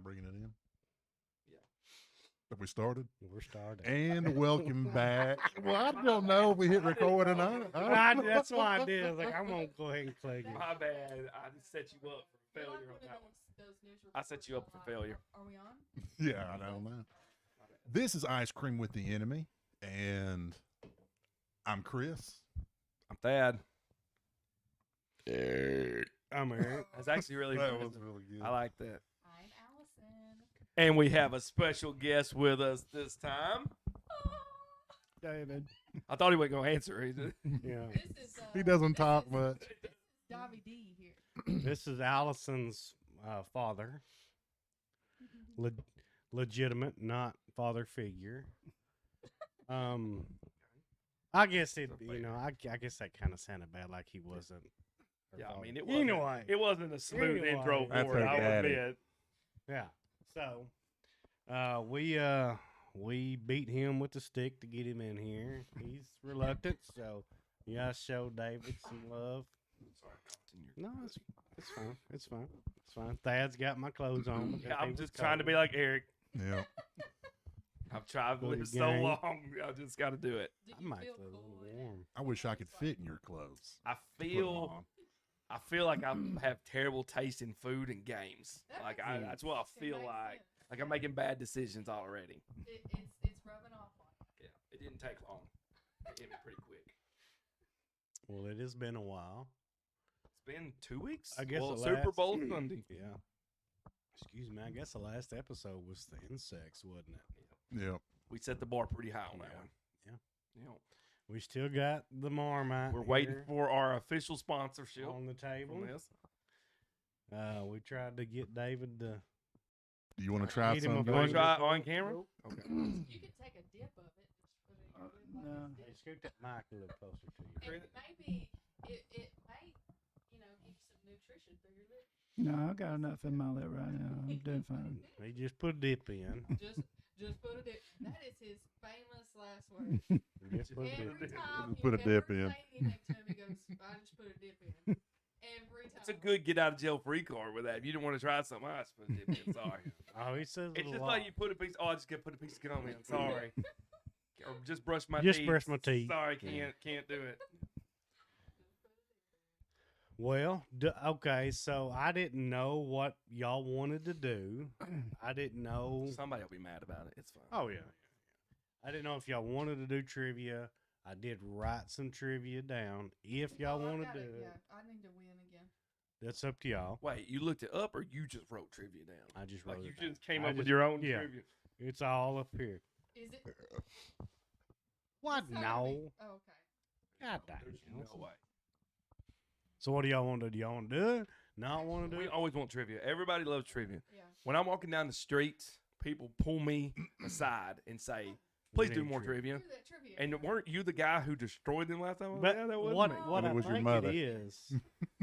I'm bringing it in. Yeah. Have we started? We're starting. And welcome back. Well, I don't know if we hit record or not. That's why I did. I was like, I'm going to go ahead and click it. My bad. I just set you up for failure on that one. I set you up for failure. Are we on? Yeah, I don't know. This is Ice Cream with the Enemy, and I'm Chris. I'm Thad. I'm Eric. That's actually really That good. was really good. I like that. I'm Allison. And we have a special guest with us this time. David. I thought he wasn't going to answer. Yeah. This is He doesn't talk much. Davy D here. This is Allison's father. Legitimate, not father figure. I guess it. I guess that kind of sounded bad, like he wasn't. her Yeah, I father. mean, it wasn't a smooth Anyway. intro That's for it, her I'll daddy. admit. Yeah. So, we beat him with the stick to get him in here. He's reluctant, so you gotta show David some love. Sorry, No, it's fine. It's fine. It's fine. Thad's got my clothes on. because Yeah, he I'm was just trying to be cold. like Eric. Yeah. I've tried to Go to live so gang. long. I just got to do it. Do I you might feel feel a little cool in it? warm. I wish I could fit in your clothes. I Put 'em feel on. I feel like I have terrible taste in food and games. That Like makes I, sense. that's what I It feel makes like. sense. Like I'm making bad decisions already. It's rubbing off on you. Yeah, it didn't take long. It hit me pretty quick. Well, it has been a while. It's been 2 weeks. I guess well, the Super last- Bowl Sunday. Yeah. Excuse me. I guess the last episode was the insects, wasn't it? Yeah. We set the bar pretty high on that Yeah. one. Yeah. Yeah. We still got the Marmite. We're waiting here for our official sponsorship on the table. from this. We tried to get David to. Do you want to try Eat him some? up You want David. to try it on camera? Okay. You can take a dip of it. Just put it in your lip like Hey, this. scoot that mic a little closer to you. And maybe it may, give you some nutrition through your lip. No, I got enough in my lip right now. I'm doing fine. He just put a dip in. Just put a dip. That is his famous last word. Just put a dip. Every time Put a you dip ever in. say anything to him, he goes, I just put a dip in. Every time. It's a good get out of jail free card with that. If you don't want to try something, I just put a dip in. Sorry. Oh, he says It's a just lot. like you put a piece. Oh, I just gotta put a piece of skin on me. I'm sorry. Or just brush my Just teeth. brush my teeth. Sorry, Yeah. can't do it. Well, okay, so I didn't know what y'all wanted to do. I didn't know. Somebody will be mad about it. It's fine. Oh, yeah. I didn't know if y'all wanted to do trivia. I did write some trivia down. If y'all Oh, I want to got do it. it, Yeah, I need to win again. that's up to y'all. Wait, you looked it up or you just wrote trivia down? I just wrote Like you it down. just came I up with just- your own yeah. trivia. It's all up here. Is it? What? It's gotta No. be- Oh, okay. God dang There's it. no way. So what do y'all want to do? Do y'all want to do it? Not want to do We it? always want trivia. Everybody loves trivia. Yeah. When I'm walking down the streets, people pull me aside and say, "Please do need more trivia." trivia." Do that trivia. And weren't you the guy who destroyed them last time? I was But there? That wasn't what me. what It I was your think mother. it is,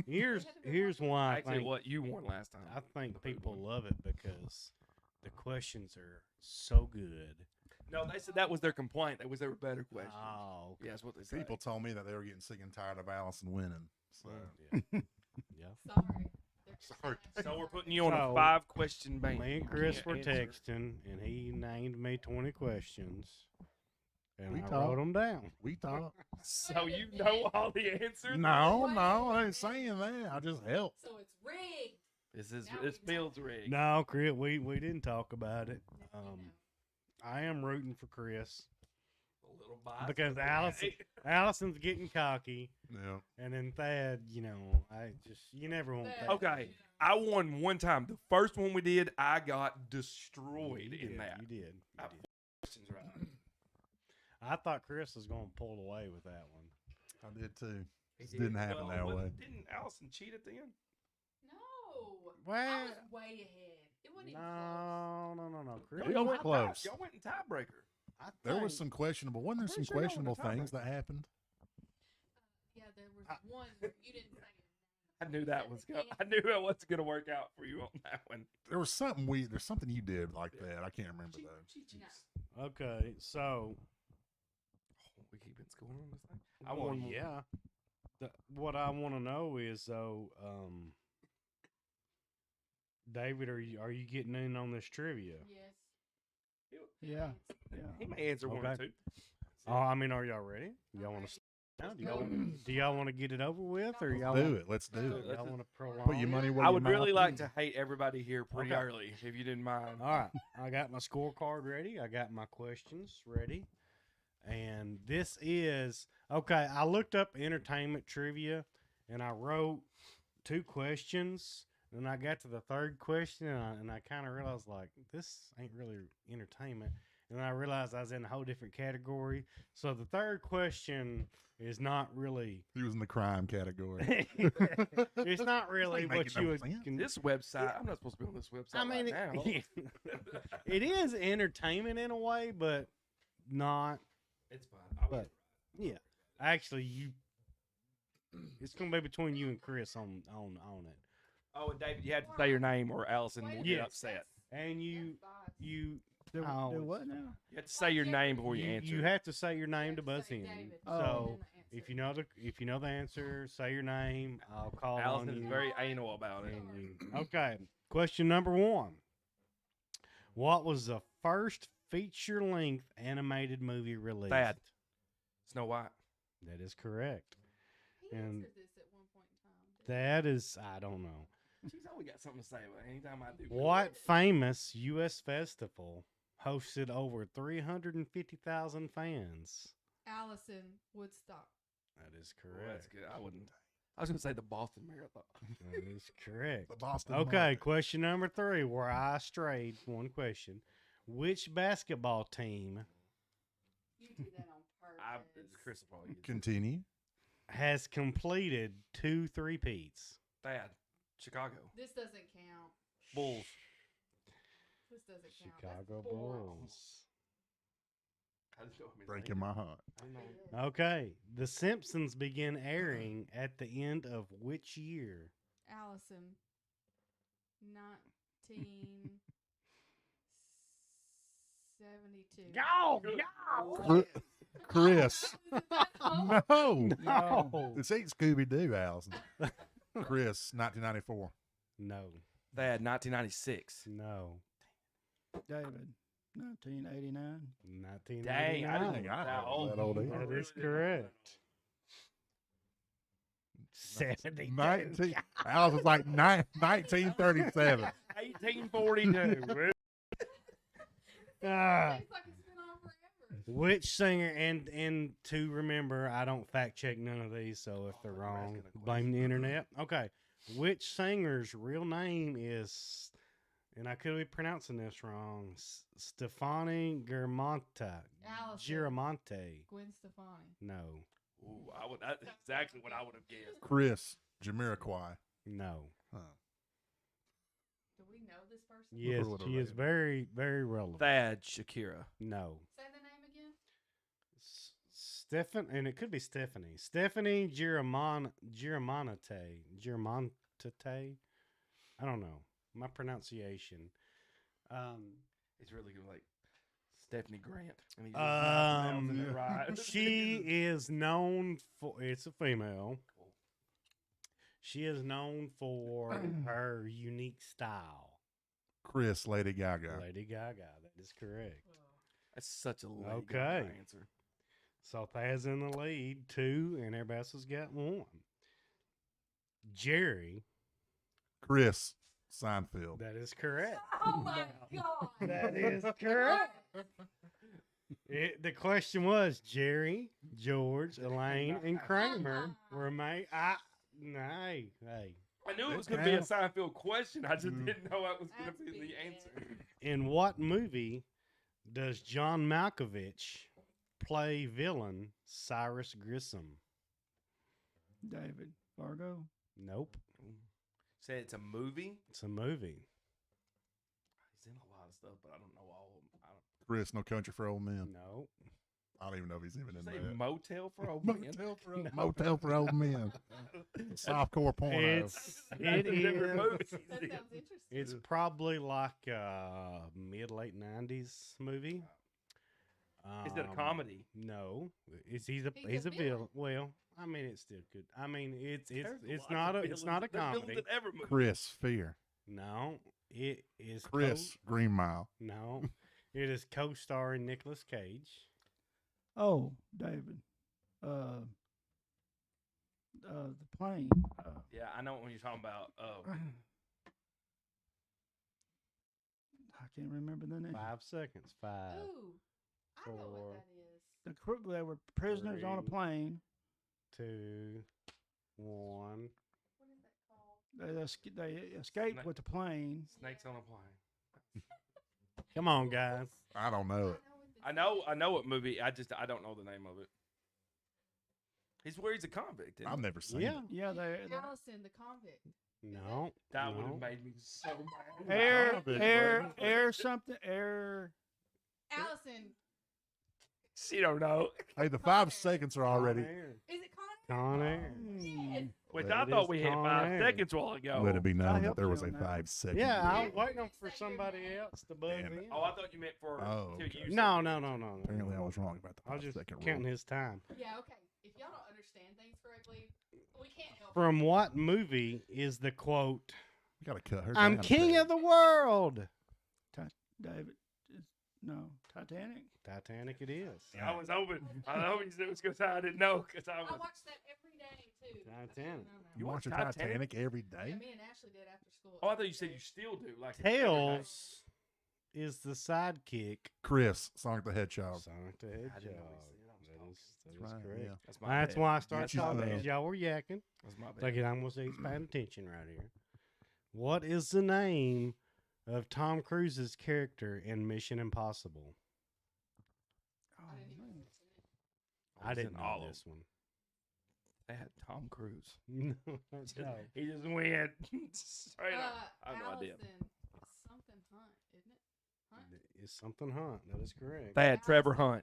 here's why I Actually, think what you won last time. I think people love it because the questions are so good. No, they said that was their complaint. That was their better question. Oh, okay. Yeah, that's what they said. People told me that they were getting sick and tired of Allison winning. So Well, yeah. yeah. Sorry. Sorry. So we're putting you on So, a 5-question ban. Me and You Chris can't were answer. texting, and he named me 20 questions, and We I talked. wrote them down. we talk. So you know all the answers? No, I ain't saying that. I just help. So it's rigged. Now This we know. feels rigged. No, Chris, we didn't talk about it. Now you know. I am rooting for Chris A little biased. because but Allison's getting cocky, Yeah. and then Thad, you never want Thad. that. Okay, I won one time. The first one we did, I got destroyed You in did, that. You did. You I- did. Questions right. I thought Chris was going to pull away with that one. I did too. He It didn't happen Well, that what- way. Didn't Allison cheat at the end? No. I Well, was way ahead. It wasn't even no. Chris, We were went close. Y'all went in tiebreaker. I There was think- some questionable. Wasn't there I'm some pretty sure y'all questionable were the things that happened? close. Yeah, there was one where you didn't say it. I knew that was good. I knew that wasn't gonna work out for you on that one. There was something There's something you did like that. I can't remember though. Okay, so We keeping score on this thing. I well, won. yeah. What I want to know is though, David, are you getting in on this trivia? Yes. Yeah. He may answer one or Okay. two. Oh, I mean, are y'all ready? Y'all want to? Do y'all want to get it over with, or y'all Do want, it. Let's do it. y'all want to prolong? Put your money where I your would mouth really like is. to hate everybody here pretty Okay. early, if you didn't mind. All right, I got my scorecard ready. I got my questions ready, and this is okay. I looked up entertainment trivia, and I wrote 2 questions. And I got to the third question, and I kind of realized like this ain't really entertainment. And I realized I was in a whole different category. So the third question is not really. He was in the crime category. It's not really ain't what making you no would. sense. This website, I'm not supposed to be on this website I mean, right now. it is entertainment in a way, but not. It's fine. I'll But yeah, actually, it's gonna be between you and Chris on it. Oh, and David, you had to say your name or Allison will get Yes. upset. And you Do, Oh, do what now? You have to say your name before you answer. you have to say your name to buzz in. Oh. So if you know the answer, say your name. I'll call Allison on is you. very anal about it. and you- Okay. Question number 1. What was the first feature-length animated movie released? Thad. Snow White. That is correct. He And answered this at one point in time. didn't that is, I don't know. She's always got something to say about it. Anytime I do. What famous U.S. festival hosted over 350,000 fans? he? Allison Woodstock. That is Well, that's correct. good. I wouldn't. I was going to say the Boston Marathon. That is correct. The Boston Okay, Marathon. question number 3, where I strayed one question. Which basketball team You do that on purpose. Chris will probably get Continue. has completed 2 three-peats? Thad. Chicago. This doesn't count. Bulls. This doesn't count. That's Chicago 4. Bulls. I just know him as Breaking name. my heart. I don't know. Okay, The Simpsons began airing at the end of which year? Allison. 1972. Go! Chris. Oh. No. No. This ain't Scooby Doo, Allison. Chris, 1994. No. Thad. 1996. No. David, 1989. 1989. Dang, I didn't Dang, I that know old. that old either. That is correct. 70. 19. Allison's like 1937. 1842. Ah. Seems like it's been on forever. Which singer and to remember, I don't fact check none of these, so if they're you're wrong, asking a blame the internet. Okay. Which singer's real name is, and I could be pronouncing this wrong, Stefani Giramonte. Allison. Giramonte. Gwen Stefani. No. Ooh, that's exactly what I would have guessed. Chris, Jamiroquai. No. Huh. Do we know this person? Yes, Would've she is read. very, very relevant. Thad. Shakira. No. Say the name again. Stephan, and it could be Stephanie. Stephanie Giramonte. I don't know. My pronunciation. It's really good, like Stephanie Grant. And he's just pronouncing it right. She is known for, it's a female. She is known for her unique style. Chris, Lady Gaga. Lady Gaga. That is correct. That's such a lady Okay. answer. So Thad's in the lead, 2, and everybody else has got 1. Jerry. Chris, Seinfeld. That is correct. Oh my God. That is correct. The question was Jerry, George, Elaine, and Kramer were made. Hey. I knew it was This going to be a counts. Seinfeld question. I just didn't know that was going That's to be big the guess. answer. In what movie does John Malkovich play villain Cyrus Grissom? David, Fargo. Nope. Say it's a movie. It's a movie. He's in a lot of stuff, but I don't know all of them. I don't Chris, No Country for Old Men. No. I don't even know if he's even in say that. Motel for Old Men. Motel for Old Men. Softcore porno. It That's a different is. movie. That sounds interesting. It's probably like a mid-late 90s movie. Is it a comedy? No, he's a He's a villain. villain. Well, I mean, it still could. I mean, it's There's it's lots not of a it's not a villains. The villains comedy. in every movie. Chris, Fear. No, It is Chris Green Mile. No, it is co-starring Nicolas Cage. Oh, David. The plane. Yeah, I know what you're talking about. I can't remember the name. 5 seconds. 5. Ooh, I know what that is. The crew, they were prisoners on a 3. plane. 2, 1. What is that called? They escaped Snake. with the plane. Snakes on a plane. Come on, guys. I don't know it. I know what movie. I don't know the name of it. He's where he's a convict. Isn't I've he? never seen Yeah. it. Yeah, they Allison, the convict. No. That would no. have made me so mad. air something air. Allison. She don't know. Hey, the 5 seconds are already. Is it Con Con Air. Yes. Which That I is thought we had Con 5 Air. seconds a while ago. Let it be known that helped there you was a on that. 5-second. Yeah, I rule. was waiting for somebody else to buzz Damn it. in. Oh, I thought you meant for Oh, till okay. you No, said- no, no, no, no. Apparently, I was wrong about the I was just 5-second counting rule. his time. Yeah, okay. If y'all don't understand things correctly, we can't help From what movie is the quote, We gotta cut her. I'm down, king Craig. of the world? David. No, Titanic. Titanic it is. I was hoping it was because I didn't know. Because I I was. watch that every day too. Titanic. You What, watch the Titanic? Titanic every Yeah, day? me and Ashley did after school. Oh, I thought you said you still do. Like Tails is the sidekick. Chris, Sonic the Hedgehog. Sonic the I Hedgehog. didn't know he said I was That talking. is That's right, correct. yeah. That's my That's bad. why I started That's my talking bad. because y'all were yakking. That's my bad. Like I'm gonna say he's paying attention right here. What is the name of Tom Cruise's character in Mission Impossible? Oh, I didn't even man. mention it. I didn't know all of this one. They had Tom Cruise. No, He just went straight up. I have no idea. Allison, something Hunt, isn't it? Hunt. It's something Hunt. That is correct. They had Trevor Hunt.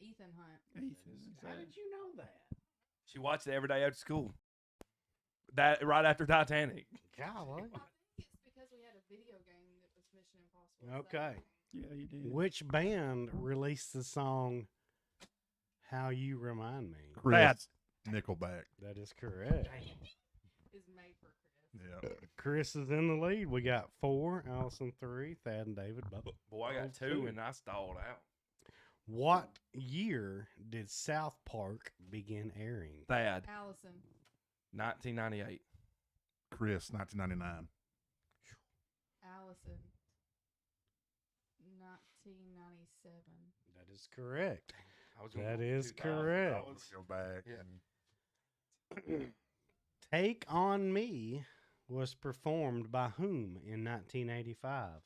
Ethan Hunt. Ethan, is How that- did you know that? She watched it every day after school. That right after Titanic. Golly. I think it's because we had a video game that was Mission Impossible. Okay. Yeah, you did. Which band released the song "How You Remind Me"? Chris, Nickelback. That is correct. Is made for Chris. Yeah. Chris is in the lead. We got 4, Allison 3, Thad and David. Boy, I got 2 and I stalled out. What year did South Park begin airing? Thad, Allison. 1998. Chris, 1999. Allison. 1997. That is correct. I was gonna That go is 2000. correct. I was- Go back. Yeah. and- Take on Me was performed by whom in 1985?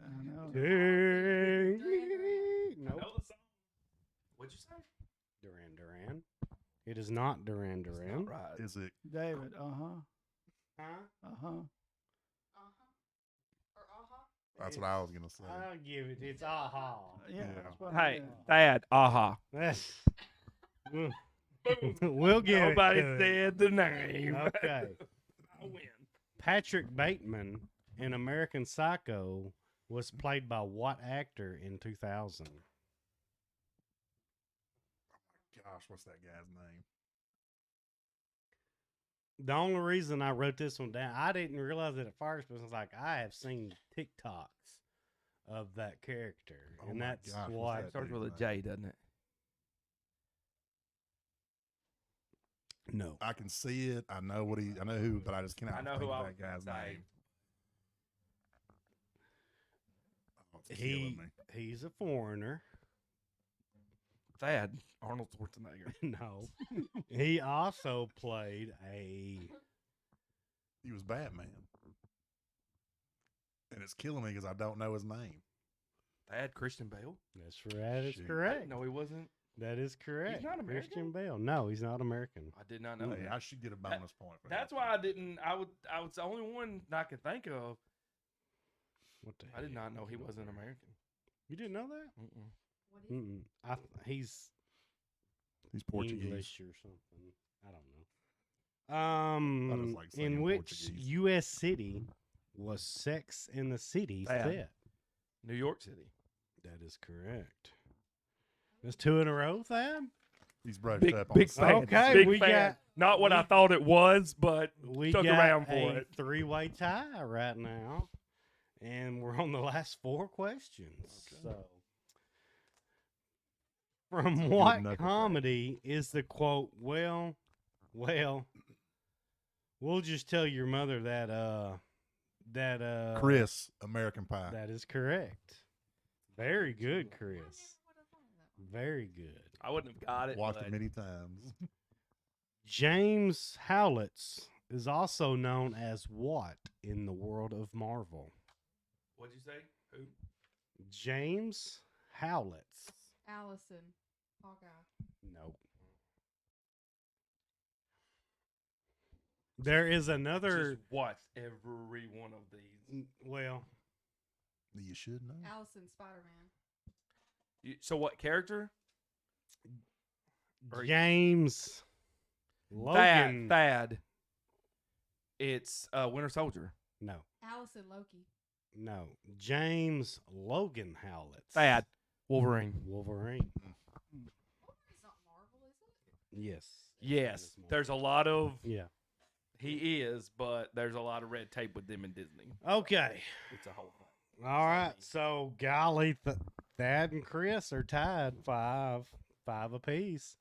I know. Take Duran me. I Nope. know the song. What'd you say? Duran Duran. It is not Duran It's Duran. not right. Is it? David. Huh? Uh-huh. Or uh-huh. That's what I was gonna say. I'll give it. It's aha. Yeah, Yeah. that's what Hey, I Thad, aha. That's. We'll give Nobody it. to it. said the name. Okay. I win. Patrick Bateman in American Psycho was played by what actor in 2000? Gosh, what's that guy's name? The only reason I wrote this one down, I didn't realize it at first, but it's like I have seen TikToks of that character, Oh and my that's gosh, what's why. that? Starts with a dude's J, doesn't it? No, I can see it. I know what he. I know who, but I just cannot I know think who of I that guy's would say. name. Oh, it's he killing me. he's a foreigner. Thad, Arnold Schwarzenegger. No, he also played a. He was Batman, and it's killing me because I don't know his name. Thad, Christian Bale. That's right. That's Shoot. correct. No, he wasn't. That is correct. not Christian American? Bale. No, he's not American. I did not know Hey, that. I should get a bonus point. For That's that. why I didn't. I was the only one that I could think of. What the I did heck? not know he wasn't American. You didn't know that? Mm-mm. What is it? Mm-mm. He's He's Portuguese. English or something. I don't know. I just like In saying which Portuguese. U.S. city was Sex in the City Bad. set? New York City. That is correct. That's 2 in a row, Thad? He's brushed Big, up big on fan. Okay, Big we fan. got- Not what I thought it was, but We stuck got around for a it. three-way tie right now, and we're on the last 4 questions. So, from Good what knuckle crack. comedy is the quote? Well, we'll just tell your mother that Chris, American Pie. That is correct. Very good, Chris. Very good. I wouldn't have got it. Watched but it many times. James Howlett is also known as what in the world of Marvel? What'd you say? Who? James Howlett. Allison. Hawkeye. Nope. There is another. Just watch every one of these. Well, You should know. Allison, Spider-Man. So what character? Or- James Logan. Thad. It's Winter Soldier. No, Allison, Loki. no. James Logan Howlett. Thad. Wolverine. Wolverine. Wolverine's not Marvel, is it? Yes. Yes. There's a lot of Yeah. he is, but there's a lot of red tape with them in Disney. Okay. It's a whole thing. All right. So, golly, Thad and Chris are tied 5 apiece.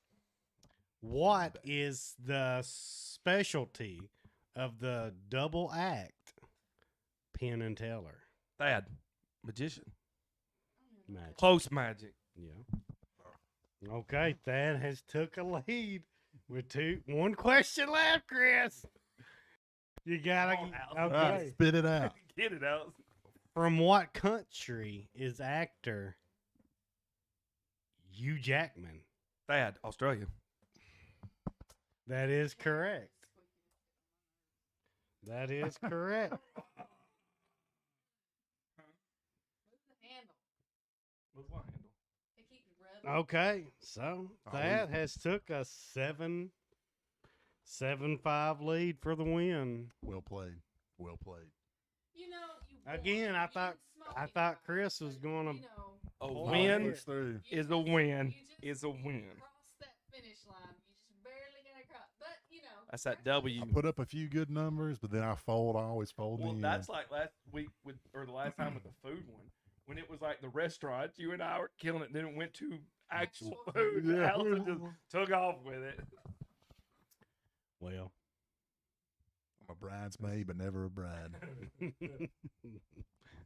What is the specialty of the double act Penn and Teller? Thad. Magician. Magic. Close magic. Yeah. Okay, Thad has took a lead with 1 question left, Chris. You gotta. Come on, Al. All right, Okay. spit it out. Get it out. From what country is actor Hugh Jackman? Thad. Australia. That is correct. That is correct. Move the handle. What's my handle? It keeps rubbing. Okay, so that has took a 7-5 lead for the win. Well played. Well played. You know, you Again, won. I You thought- didn't smoke I it, thought but Chris was gonna- You know, A Oh, win push through. you is a win. you just Is a win. crossed that finish line. You just barely got across. But, you know. That's that W. I put up a few good numbers, but then I fold. I always fold Well, in. that's like last week or the last time with the food one, when it was like the restaurant. You and I were killing it. Then it went to actual Actual food. Yeah. Allison just took off with it. Well, I'm a bridesmaid, but never a bride.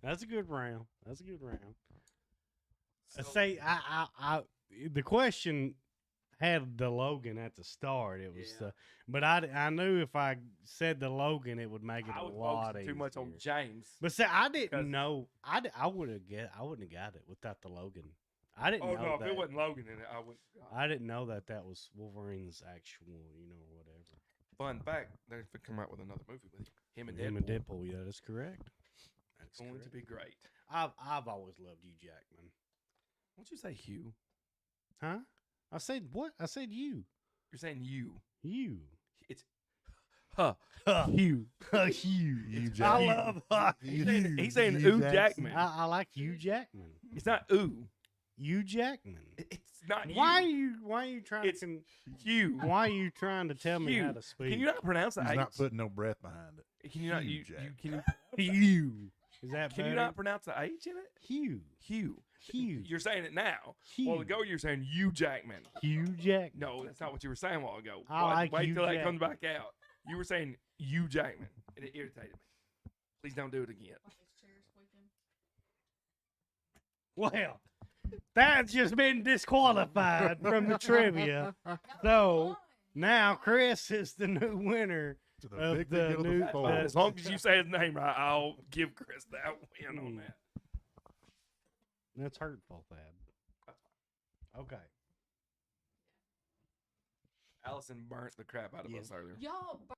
that's a good round. That's a good round. So- Say, the question had the Logan at the start. It was, Yeah. but I knew if I said the Logan, it would make it I a was lot focusing too much on easier. James. But see, I Because- didn't know. I wouldn't have got it without the Logan. I didn't Oh know no, if that. it wasn't Logan in it, I would. I didn't know that was Wolverine's actual, whatever. Fun fact: they're gonna come out with another movie with him and Him Deadpool. and Deadpool, yeah, that's correct. That's It's going correct. to be great. I've always loved you, Jackman. What'd you say, Hugh? Huh? I said what? I said you. You're saying you. You. It's huh. Hugh. Hugh. Hugh I Jackman. love He's saying Ooh Jackman. I like Hugh Jackman. It's not Ooh. Hugh Jackman. It's not Why are you. you trying It's to Hugh. why are you trying to tell me how Hugh. to speak? Can you not pronounce the He's H? not putting no breath behind it. Can you not? Hugh You Jack. can you? Hugh. Is that Can you better? not pronounce the H in it? Hugh. Hugh. Hugh. You're saying it now. Hugh. A while ago, you're saying you Jackman. Hugh Jackman. No, that's not what you were saying a while ago. I like Wait Hugh till that Jackman. comes back out. You were saying you Jackman, and it irritated me. Please don't do it again. Like his chair squeaking. Well, that's just been disqualified from the trivia. So now Chris is the new winner. To the Of victory the of new- the fold. As long as you say his name right, I'll give Chris that win on that. That's hurtful, Thad. Okay. Allison burnt the crap out of Yeah. us earlier. Y'all burn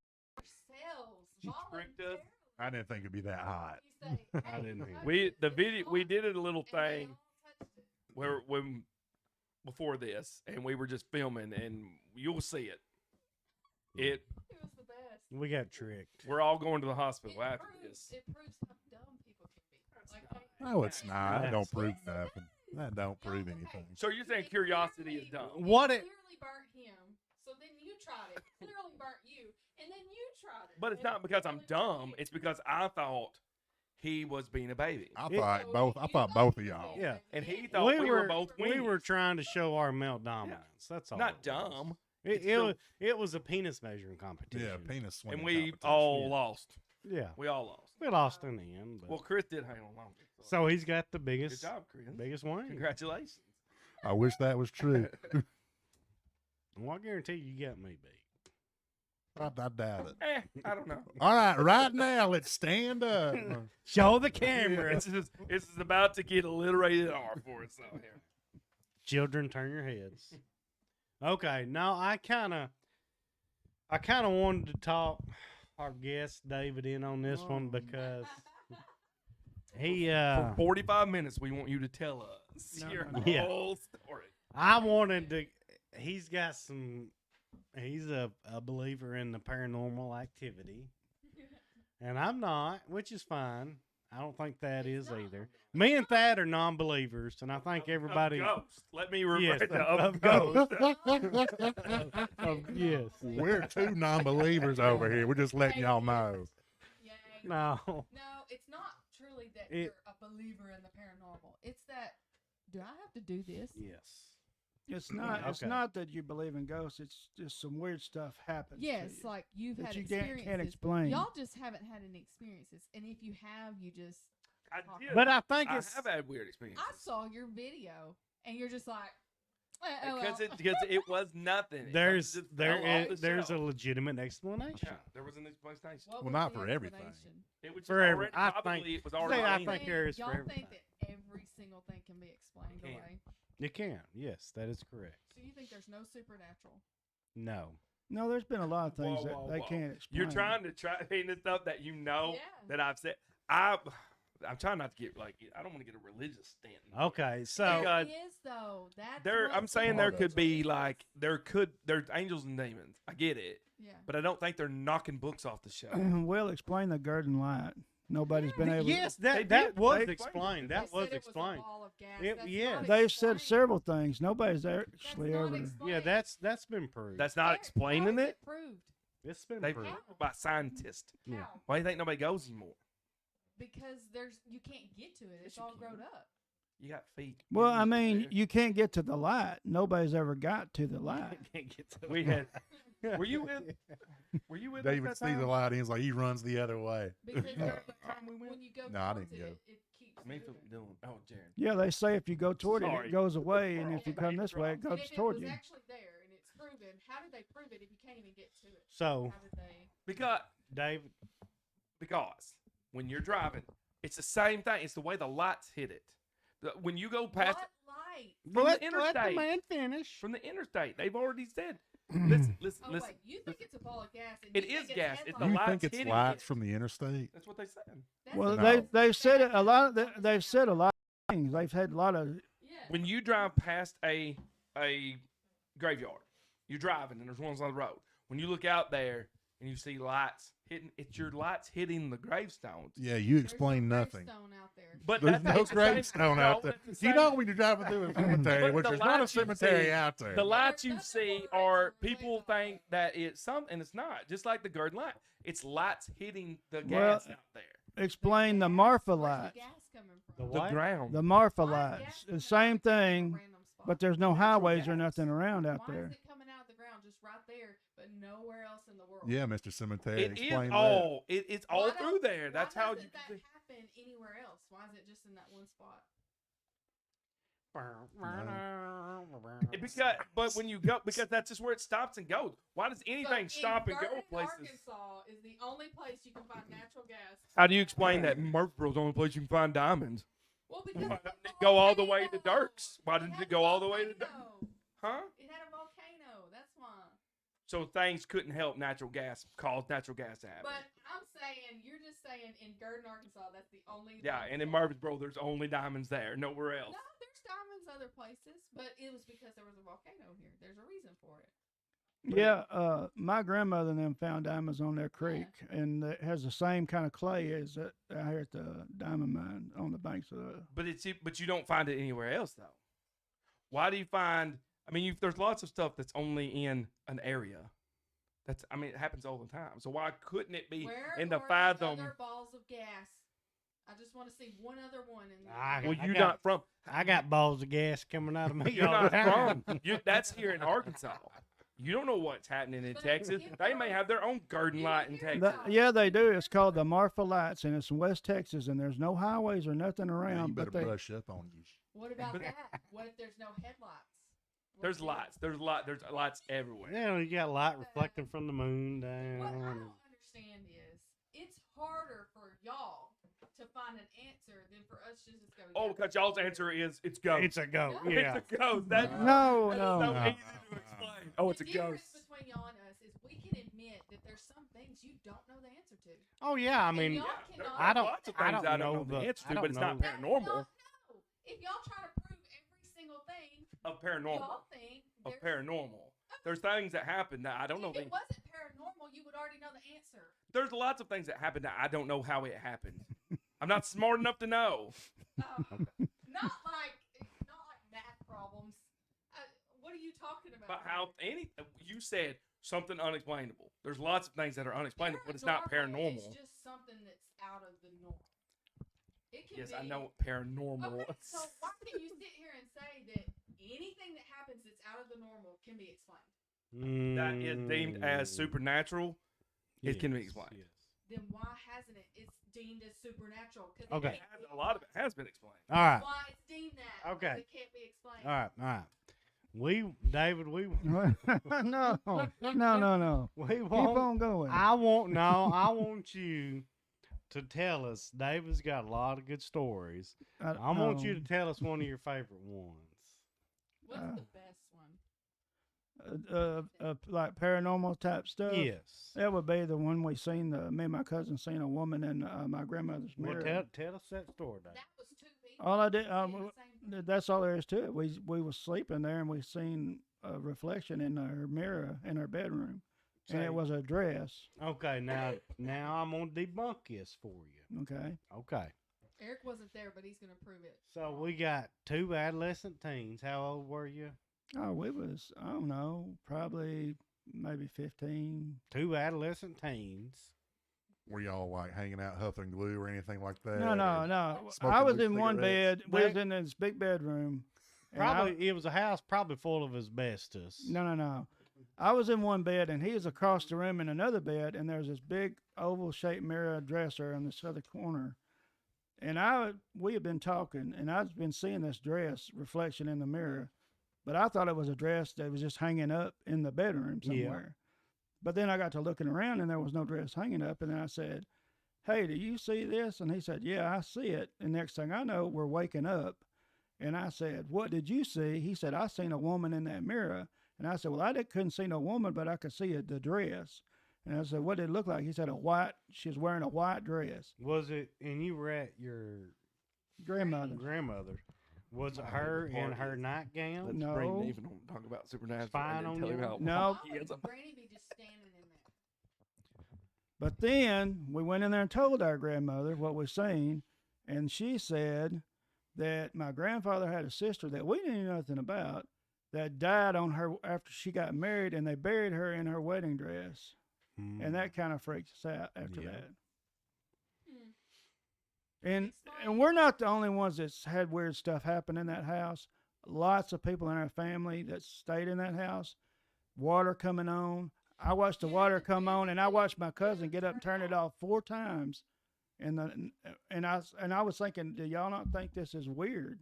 yourselves. She tricked us. voluntarily. I didn't think it'd be that hot. You say, I "Hey, didn't touch either. We it, the it's video we hot," did a little and they thing all touched it. where when before this, and we were just filming, and you'll see it. It was the best. We got tricked. We're all going to the hospital after this. It proves how dumb people can be. Like, hey, No, it's not. It Yes. don't prove nothing. That don't Y'all- prove okay, anything. So you're saying it curiosity is clearly- dumb? What it it- clearly burnt him. So then you tried it. Clearly burnt you, and then you tried it. But it's and not it because I'm clearly burnt dumb. you. It's because I thought he was being a baby, I It- thought So both. I you thought thought both he of was y'all. being Yeah. a and he baby. thought we were both we were weenies. trying to show our male dominance. That's all. Not it was. dumb. It, It's it, still- was, it was a penis measuring competition. Yeah, penis swinging. And we competition. all yeah. lost. Yeah, We all lost. we lost in the end. But Well, Chris did hang on longer. so he's got the good biggest, job, Chris. biggest wing. Congratulations. I wish that was true. Well, I guarantee you got me beat. I doubt it. I don't know. All right, right now, let's stand up. Show the camera. It's about to get a little rated R for us out here. Children, turn your heads. Okay, now I kind of wanted to talk our guest David in on this one because he For 45 minutes, we want you to tell us No, your no, no. Yeah. whole story. I wanted to. He's got some. He's a believer in the paranormal activity, and I'm not, which is fine. I don't think Thad is either. Me and Thad are non-believers, and I think everybody. Of ghosts. Let me Yes, refer to of of ghosts. Yes. We're two non-believers over here. We're just letting y'all know. Yay. No. No, it's not truly that It- you're a believer in the paranormal. It's that, do I have to do this? Yes. It's not. It's Okay. not that you believe in ghosts. It's just some weird stuff happens. to Yes, you like you've that had you experiences. can't explain. Y'all just haven't had any experiences, and if you have, you just. I did. But I think I it's. have had weird experiences. I saw your video, and you're just like, oh, Because well. it was nothing. It There's just fell off the there's a shelf. legitimate explanation. Yeah, there was an explanation. What Well, was not the for everything. explanation? It was just For every- already, I probably think- it was already. I leaning. think there is for y'all everything. think that every single thing can be explained Can. away. You can. Yes, that is correct. So you think there's no supernatural? No. No, there's been a lot of things Whoa, that whoa, they whoa. can't explain. You're trying to try the stuff that you know Yeah. that I've said. I'm trying not to get like I don't want to get a religious stance. Okay, so Because It is though. That's there, what I'm saying there could be supernatural like there's angels and demons. I get it, is. Yeah. but I don't think they're knocking books off the shelf. We'll explain the Garden Light. Nobody's been able. yes, They that did. was They explained. explained That They was said it explained. a ball of gas. It- That's yeah. not They've said explained. several things. Nobody's That's actually not ever. explained. Yeah, that's been proved. That's not How explaining is it. Proved. It's been They proved. proved by scientists. Yeah. How? Why do you think nobody goes anymore? Because you can't get to it. It's you all can. grown up. You got feet. Well, I Usually mean, there. you can't get to the light. Nobody's ever got to the light. Can't get to We had. Were you with? Were you with? us David that sees the time? light. He's like he runs the other way. Because time we went? when you go No, I towards didn't go. it keeps Me, moving. Philip, Dylan. Oh, Jared. Yeah, they say if you go toward it, Sorry. it goes away, and if you Yeah, come this way, it And goes if it toward was you. actually there and it's proven, how did they prove it if you can't even get to it? So, How did they? David, Because when you're driving, it's the same thing. It's the way the lights hit it. When you go past What light? from let the the interstate, man finish. from the interstate, they've already said. Listen, listen, Oh listen. wait, you think it's a ball of gas? And It you is think gas. It's the You lights think it's hitting lights it. from the interstate? That's what they said. That's Well, No. they've said it a lot. They've said a lot of things. They've had a lot of. Yeah. When you drive past a graveyard, you're driving and there's ones on the road. When you look out there and you see lights hitting, it's your lights hitting the gravestones. Yeah, you There's explain no nothing. gravestone out there. But There's that's no the same- gravestone out no, there. it's the You same- know when you're driving through a cemetery, But which the there's not a lights you cemetery see- out there. The lights you There's see nothing are related to people it. think that it's something, and it's not. Just like the garden light, it's lights hitting the Well, gas out there. Explain the Gas? Marfa Where's lights. The gas coming from? The The what? ground. The Marfa Why is lights. gas The coming same out from a thing, random spot? but there's no Natural highways or gas. nothing around out Why there. is it coming out of the ground just right there, but nowhere else in the world? Yeah, Mr. Cemetery, It is explain that. all. It's all Why through don't- there. That's why how you. doesn't that happen anywhere else? Why is it just in that one spot? But when you go, because that's just where it stops and goes. Why does anything So stop in and go Garden, places? Arkansas is the only place you can find natural gas. How do you explain that Murfreesboro's the only place you can find diamonds? Well, because Why it's a didn't it go all the way to volcano. Dirks? Why didn't had it go all the way to volcano. Huh? It had a volcano. That's why. So things couldn't help natural gas, cause natural gas to happen. But I'm saying, you're just saying in Garden, Arkansas, that's the only. Yeah, and in Murfreesboro, there's only diamonds there, nowhere else. No, there's diamonds other places, but it was because there was a volcano here. There's a reason for it. Yeah, my grandmother and them found diamonds on their creek, and it has the same kind of clay as that out here at the diamond mine on the banks of the. But you don't find it anywhere else though. Why do you find? I mean, there's lots of stuff that's only in an area. I mean, it happens all the time. So why couldn't it be Where in the are fathom? other balls of gas? I just want to see one other one in there. Well, I you're got- not from. I got balls of gas coming out of me. You're all not the time. from. That's here in Arkansas. You don't know what's happening in But Texas. if They there may was- have their own garden you light in hear Texas. about- Yeah, they do. It's called the Marfa Lights, and it's in West Texas, and there's no highways or nothing Yeah, around. you better but they, brush up on you. What about But- that? What if there's no headlights? There's lights. There's lights everywhere. Yeah, you got light reflecting from the moon What I down. don't understand is it's harder for y'all to find an answer than for us to just go. Oh, yeah, because y'all's answer is it's ghost. It's a go. No. Yeah. It's a ghost. That's no, that's no. so No. easy to explain. Oh, it's a the difference ghost. between y'all and us is we can admit that there's some things you don't know the answer to. Oh yeah. I And mean, y'all There's cannot- I don't- lots of I things don't I know don't know the- the answer I to, don't but it's not know. paranormal. No. If y'all try to prove every single thing, Of paranormal. y'all think Of there's- paranormal. There's things that happen that I don't know. If it wasn't paranormal, you would already know the answer. There's lots of things that happen that I don't know how it happened. I'm not smart enough to know. Not like math problems. What are you talking about? But how you said something unexplainable. There's lots of things that are unexplainable, but it's not paranormal. It's just something that's out of the norm. It can Yes, be. I know paranormal. Okay, so why can you sit here and say that anything that happens that's out of the normal can be explained? That is deemed as Mm, supernatural. It can be yes, explained. yes. Then why hasn't it? It's deemed as supernatural. 'Cause it Okay. can't be A lot of it has been explained. All right. Why it's deemed that? because Okay. It can't be explained. All right. All right. David, we no, no, no. we Keep won't. on going. I want you to tell us. David's got a lot of good stories. I want you to tell us one of your favorite ones. What's Uh, the best one? like paranormal type stuff. Yes. That would be the one we seen. Me and my cousin seen a woman in my grandmother's Well, mirror. tell us that story, David. That was two people. All I did, seeing the same thing. that's all there is to it. We was sleeping there and we seen a reflection in her mirror in her bedroom, and Say- it was a dress. Okay, now I'm gonna debunk this for you. Okay. Okay. Eric wasn't there, but he's gonna prove it. So we got two adolescent teens. How old were you? Oh, we was I don't know, probably maybe 15. Two adolescent teens. Were y'all like hanging out huffing glue or anything like that? No, no, no. smoking I was loose in one cigarettes? bed. We was in this big bedroom. and Probably it was a house probably full of asbestos. No. I was in one bed, and he was across the room in another bed, and there's this big oval-shaped mirror dresser in this other corner. And we had been talking, and I'd been seeing this dress reflection in the mirror, but I thought it was a dress that was just hanging up in the bedroom Yeah. somewhere. But then I got to looking around, and there was no dress hanging up, and then I said, "Hey, do you see this?" And he said, "Yeah, I see it." And next thing I know, we're waking up, and I said, "What did you see?" He said, "I seen a woman in that mirror." And I said, "Well, couldn't see no woman, but I could see the dress." And I said, "What did it look like?" He said, she was wearing a white dress. Was it? And you were at your Grandmother. grandmother. Was it I her heard the in her party. nightgown? Let's No. bring Nathan on to talk about supernatural. Spying and on then tell him you? how No. Why he would ends up- Granny be just standing in there? But then we went in there and told our grandmother what we seen, and she said that my grandfather had a sister that we didn't know nothing about that died on her after she got married, and they buried her in her wedding dress. And that kind of freaks us out after Yeah. that. Hmm. And Explain. we're not the only ones that's had weird stuff happen in that house. Lots of people in our family that stayed in that house. Water coming on. I watched the water come on, and I watched my cousin get up and turn it off 4 times. And I was thinking, do y'all not think this is weird?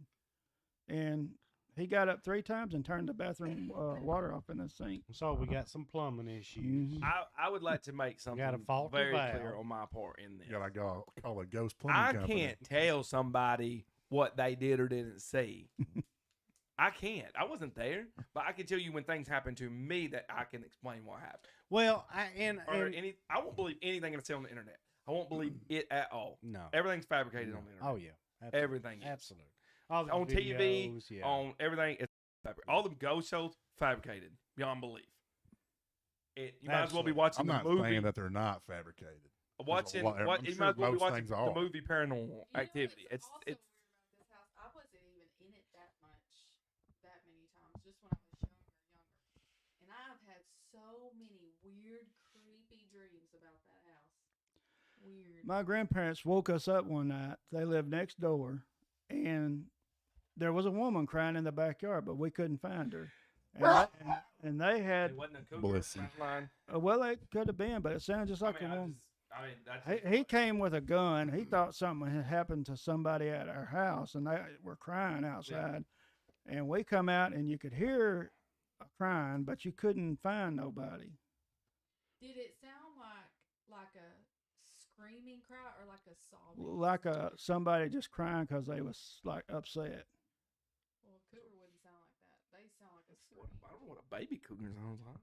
And he got up 3 times and turned the bathroom water off in the sink. So we got some plumbing issues. Mhm. I would like to make something Got a faulty very valve. clear on my part in this. You gotta go call a ghost plumbing I company. can't tell somebody what they did or didn't see. I can't. I wasn't there, but I can tell you when things happen to me that I can explain what happened. Well, I won't believe anything that's on the internet. I won't believe it at all. no. Everything's fabricated on the internet. Oh yeah. Absolutely. Everything is. Absolutely. All the On TV, videos, yeah. on everything. It's fabricated. All the ghost shows fabricated beyond belief. You might as well be Absolutely. watching I'm the not movie. saying that they're not fabricated. Watching Well, I'm what you sure might as well be most watching things the are. movie Paranormal You know Activity. what's It's also it's weird about this house. I wasn't even in it that much, that many times, just when I was younger. And I've had so many weird, creepy dreams about that house. Weird. My grandparents woke us up one night. They lived next door, and there was a woman crying in the backyard, but we couldn't find her. And they had, it wasn't a cougar Bless you. line. well, it could have been, but it sounded just like a woman. That's He came with a gun. He thought something had happened to somebody at our house, and they were crying outside. And we come out, and you could hear crying, but you couldn't find nobody. Did it sound like a screaming cry or like a sobbing? Like somebody just crying because they was like upset. Well, a cougar wouldn't sound like that. They sound like a I scream. don't know what a baby cougar sounds like.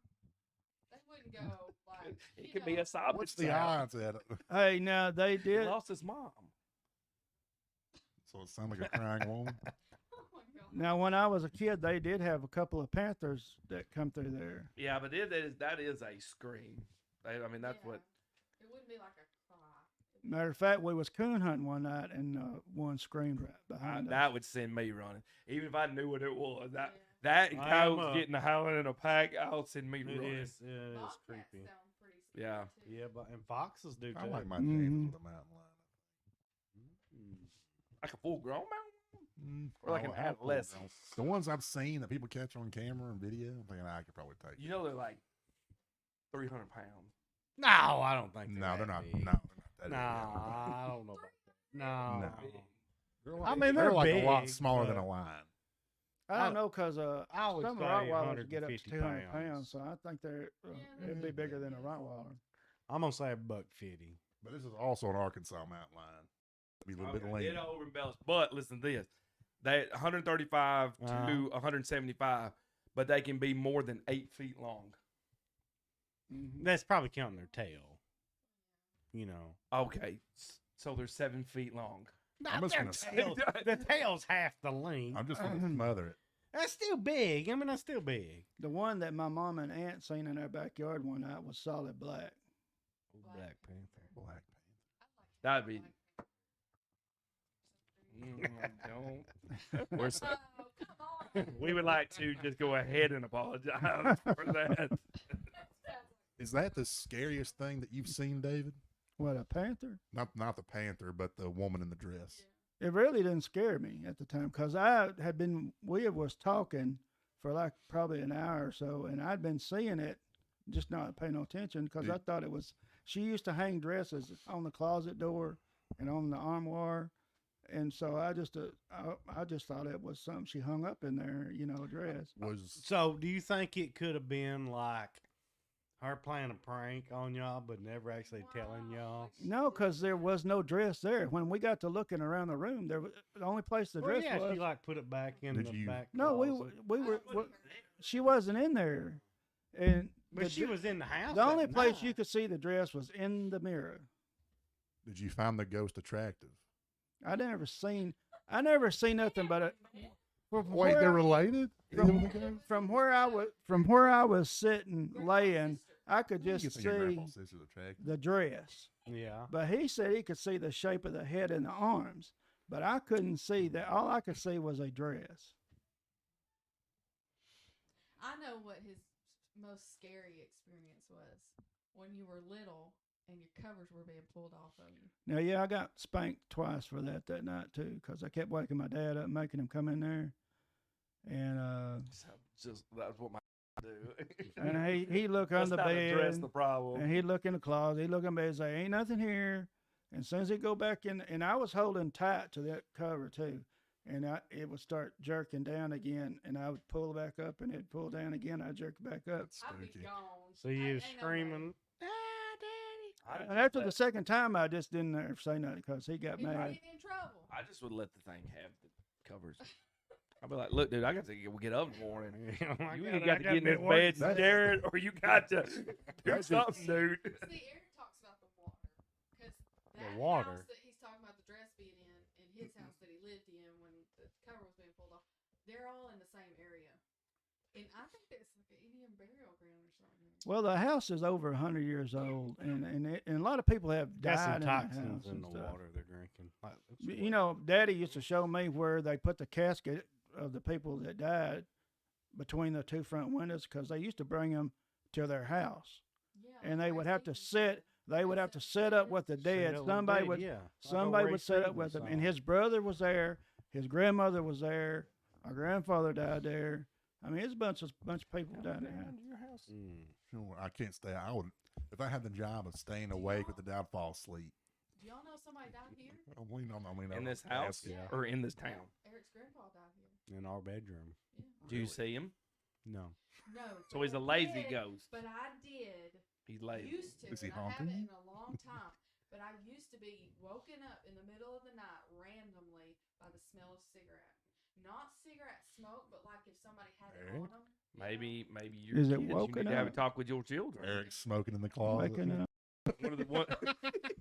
They wouldn't go like. It you could know, be a sobbing What's the sound. odds at it? Hey, now they He did. lost his mom. So it sounds like a crying woman. Oh my god. Now, when I was a kid, they did have a couple of panthers that come through there. Yeah, but that is a scream. I mean, that's Yeah. what. It wouldn't be like a cry. Matter of fact, we was coon hunting one night, and one screamed right behind us. That would send me running, even if I knew what it was. Yeah. That and I am, coyotes getting a howling in a pack, I'll send me It running. is Bobcats creepy. sound pretty scary Yeah. too. Yeah, but and foxes do too. I like my Mhm. chances with a mountain lion. Mm. Like a full grown mountain. Or like an I like full adolescent. grown. The ones I've seen that people catch on camera and video, I'm thinking I could probably take. You know they're like 300 pounds. No, I don't think. No, they're that not. big. No, they're not that No, I don't know about that. No. No. They're like, I mean, they're they're like a lot big, smaller than but- a lion. I don't know, because I would some say Rottweilers get up to 150 200 pounds. pounds, so I think they're Yeah, it'd be they're bigger than a big. Rottweiler. I'm gonna say $150. But this is also an Arkansas mountain lion. Be a little bit Okay, lean. get over embellished. But listen to this. They 135 to 175, but they can be more than 8 feet long. That's probably counting their tail. You know, Okay, so they're 7 feet long. I'm just gonna tail, the tail's half the length. I'm just gonna smother it. That's still big. I mean, that's still big. The one that my mom and aunt seen in our backyard one night was solid black. Black Panther. Black That'd be. Don't. We're so- Oh, come on. we would like to just go ahead and apologize for that. Is that the scariest thing that you've seen, David? What, a panther? Not the panther, but the woman in the dress. It really didn't scare me at the time, because we was talking for like probably an hour or so, and I'd been seeing it, just not paying no attention, because I thought it was, she used to hang dresses on the closet door and on the armoire. And so I just thought it was something she hung up in there, a dress. So, do you think it could have been like her playing a prank on y'all, but never actually telling y'all? No, because there was no dress there. When we got to looking around the room, the only place the dress was. she like put it back in Did the you- back. No, closet. she wasn't in there, and But she was in the house. the only at place night. you could see the dress was in the mirror. Did you find the ghost attractive? I never seen nothing but it. Wait, they're related? From where I was sitting laying, I could You just can think your see grandpa's sister's attractive. the dress. Yeah. But he said he could see the shape of the head and the arms, but I couldn't see that. All I could see was a dress. I know what his most scary experience was when you were little and your covers were being pulled off of you. Now, yeah, I got spanked twice for that night too, because I kept waking my dad up, making him come in there, and Just that's what my do. and he look Let's under the not address bed, the problem. and he'd look in the closet, he'd look in the bed, and say, "Ain't nothing here." And as soon as he'd go back in, and I was holding tight to that cover too, and it would start jerking down again, and I would pull back up, and it'd pull down again. I'd jerk back up. That's I'd be spooky. gone. So you Ain't no way. screaming, "Ah, Daddy!" And after the second time, I just didn't ever say nothing because he got You're mad. getting in trouble. I just would let the thing have the covers. I'd be like, "Look, dude, I got to get up in the morning. You either got to get in this bed, stare it, or you got to do something, dude." See, Eric talks about the water. Because that water. house that he's talking about the dress being in, and his house that he lived in when the cover was being pulled off, they're all in the same area. And I think that's like an Indian burial ground or something. Well, the house is over 100 years old, and a lot of people have Got some died in that house toxins in and the stuff. water they're drinking. Like, You know, Daddy used to show me where they put the casket of the people that died between the two front windows because they used to bring them to their house, Yeah, and like they would have to Christine sit. They would have to set up with the dead. Somebody would. yeah. Somebody would set up with them, and his brother was there. His grandmother was there. My grandfather died there. I mean, it's a bunch of people down there. Your house. Sure, I can't stay. I would if I had the job of staying awake with the dad, I'd fall asleep. Do y'all know somebody died here? We don't. I mean, In this house Yeah. or in this town? Eric's grandpa died here. In our bedroom. Yeah. Do you see him? No. No. So he's a but I lazy did- ghost. But I did. He's lazy. Used to. Is he and I haven't haunting in you? a long time. But I used to be woken up in the middle of the night randomly by the smell of cigarette. Not cigarette smoke, but like if somebody had it Eric? on them. Maybe your Is it kids, you woken need to have a up? talk with your children. Eric's smoking in the closet. Making it up. What are the one?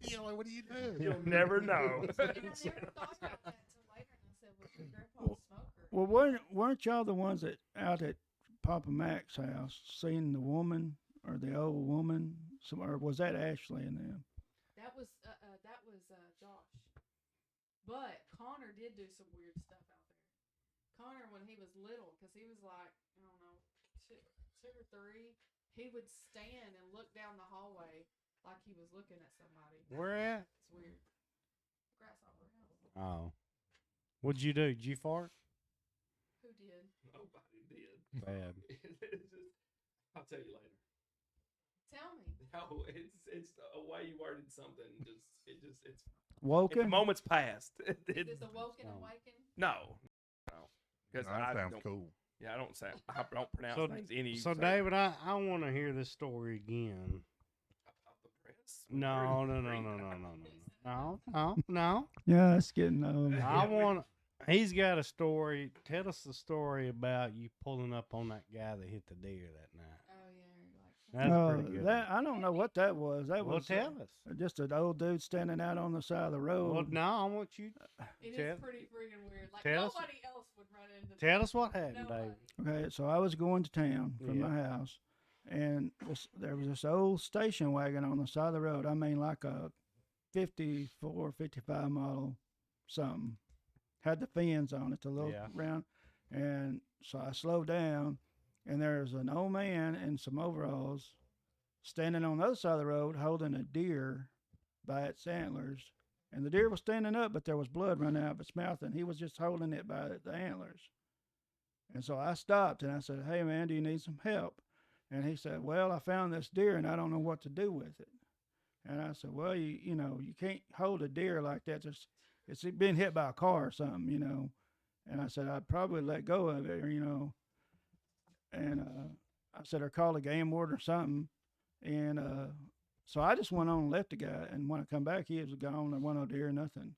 Yeah, like, what do you do? You'll never know. And I never thought about that until later. And I said, "Was your grandpa a smoker?" Well, weren't y'all the ones that out at Papa Mac's house seen the woman or the old woman? Or was that Ashley and them? That was Josh. But Connor did do some weird stuff out there. Connor, when he was little, because he was like, I don't know, two or three, he would stand and look down the hallway like he was looking at somebody. Where at? It's weird. Grasshopper house. Oh. What'd you do? Did you fart? Who did? Nobody did. Bad. I'll tell you later. Tell me. No, it's a way you worded something. It's if the Woken? moment's passed. Is this awoken, No. awaken? No. Because That sounds cool. Yeah, I don't pronounce So- things any. So, David, I want to hear this story again. About the press. No. Yeah, it's getting old. I want. He's got a story. Tell us the story about you pulling up on that guy that hit the deer that night. Oh, yeah. Like, That's pretty good. That I don't know what that was. That Well, was tell us. just an old dude standing out on the side of the road. Well, no, I want you. it Tell- is pretty freaking weird. Like, tell us- nobody else would run into Tell us what happened, Nobody. David. Okay, so I was going to town from Yeah. my house, and there was this old station wagon on the side of the road. I mean, like a 54, 55 model something. Had the fins on it, the little Yeah. round. And so I slowed down, and there's an old man in some overalls standing on the other side of the road holding a deer by its antlers. And the deer was standing up, but there was blood running out of its mouth, and he was just holding it by the antlers. And so I stopped and I said, "Hey, man, do you need some help?" And he said, "Well, I found this deer and I don't know what to do with it." And I said, "Well, you can't hold a deer like that. It's been hit by a car or something. And I said, "I'd probably let go of it, And I said, "Or call a game warden or something." And so I just went on and left the guy. And when I come back, he was gone. There wasn't no deer, nothing.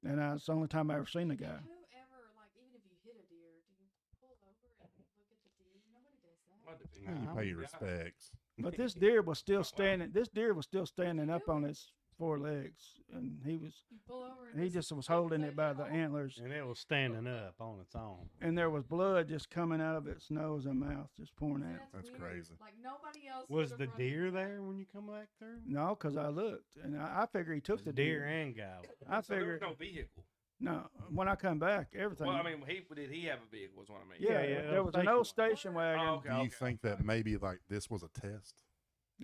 And it's the only time I ever seen the guy. Whoever, like, even if you hit a deer, do you pull over and look at the deer? Nobody does that. What the- You Uh-huh. pay your respects. But this deer was still standing. This deer was still standing up on its four legs, and he You pull over and just was holding it by the antlers, And it was standing up on its own. and there was blood just coming out of its nose and mouth, just pouring out. That's weird. crazy. Like, nobody else Was would've the run deer into that. there when you come back through? No, because I looked, and I figured he took the Deer deer. and guy. I So there was figured no vehicle. no. When I come back, everything. Well, I mean, did he have a vehicle? Is what I mean. yeah, yeah, there was an old station wagon. Oh, okay. Do you think that maybe like this was a test?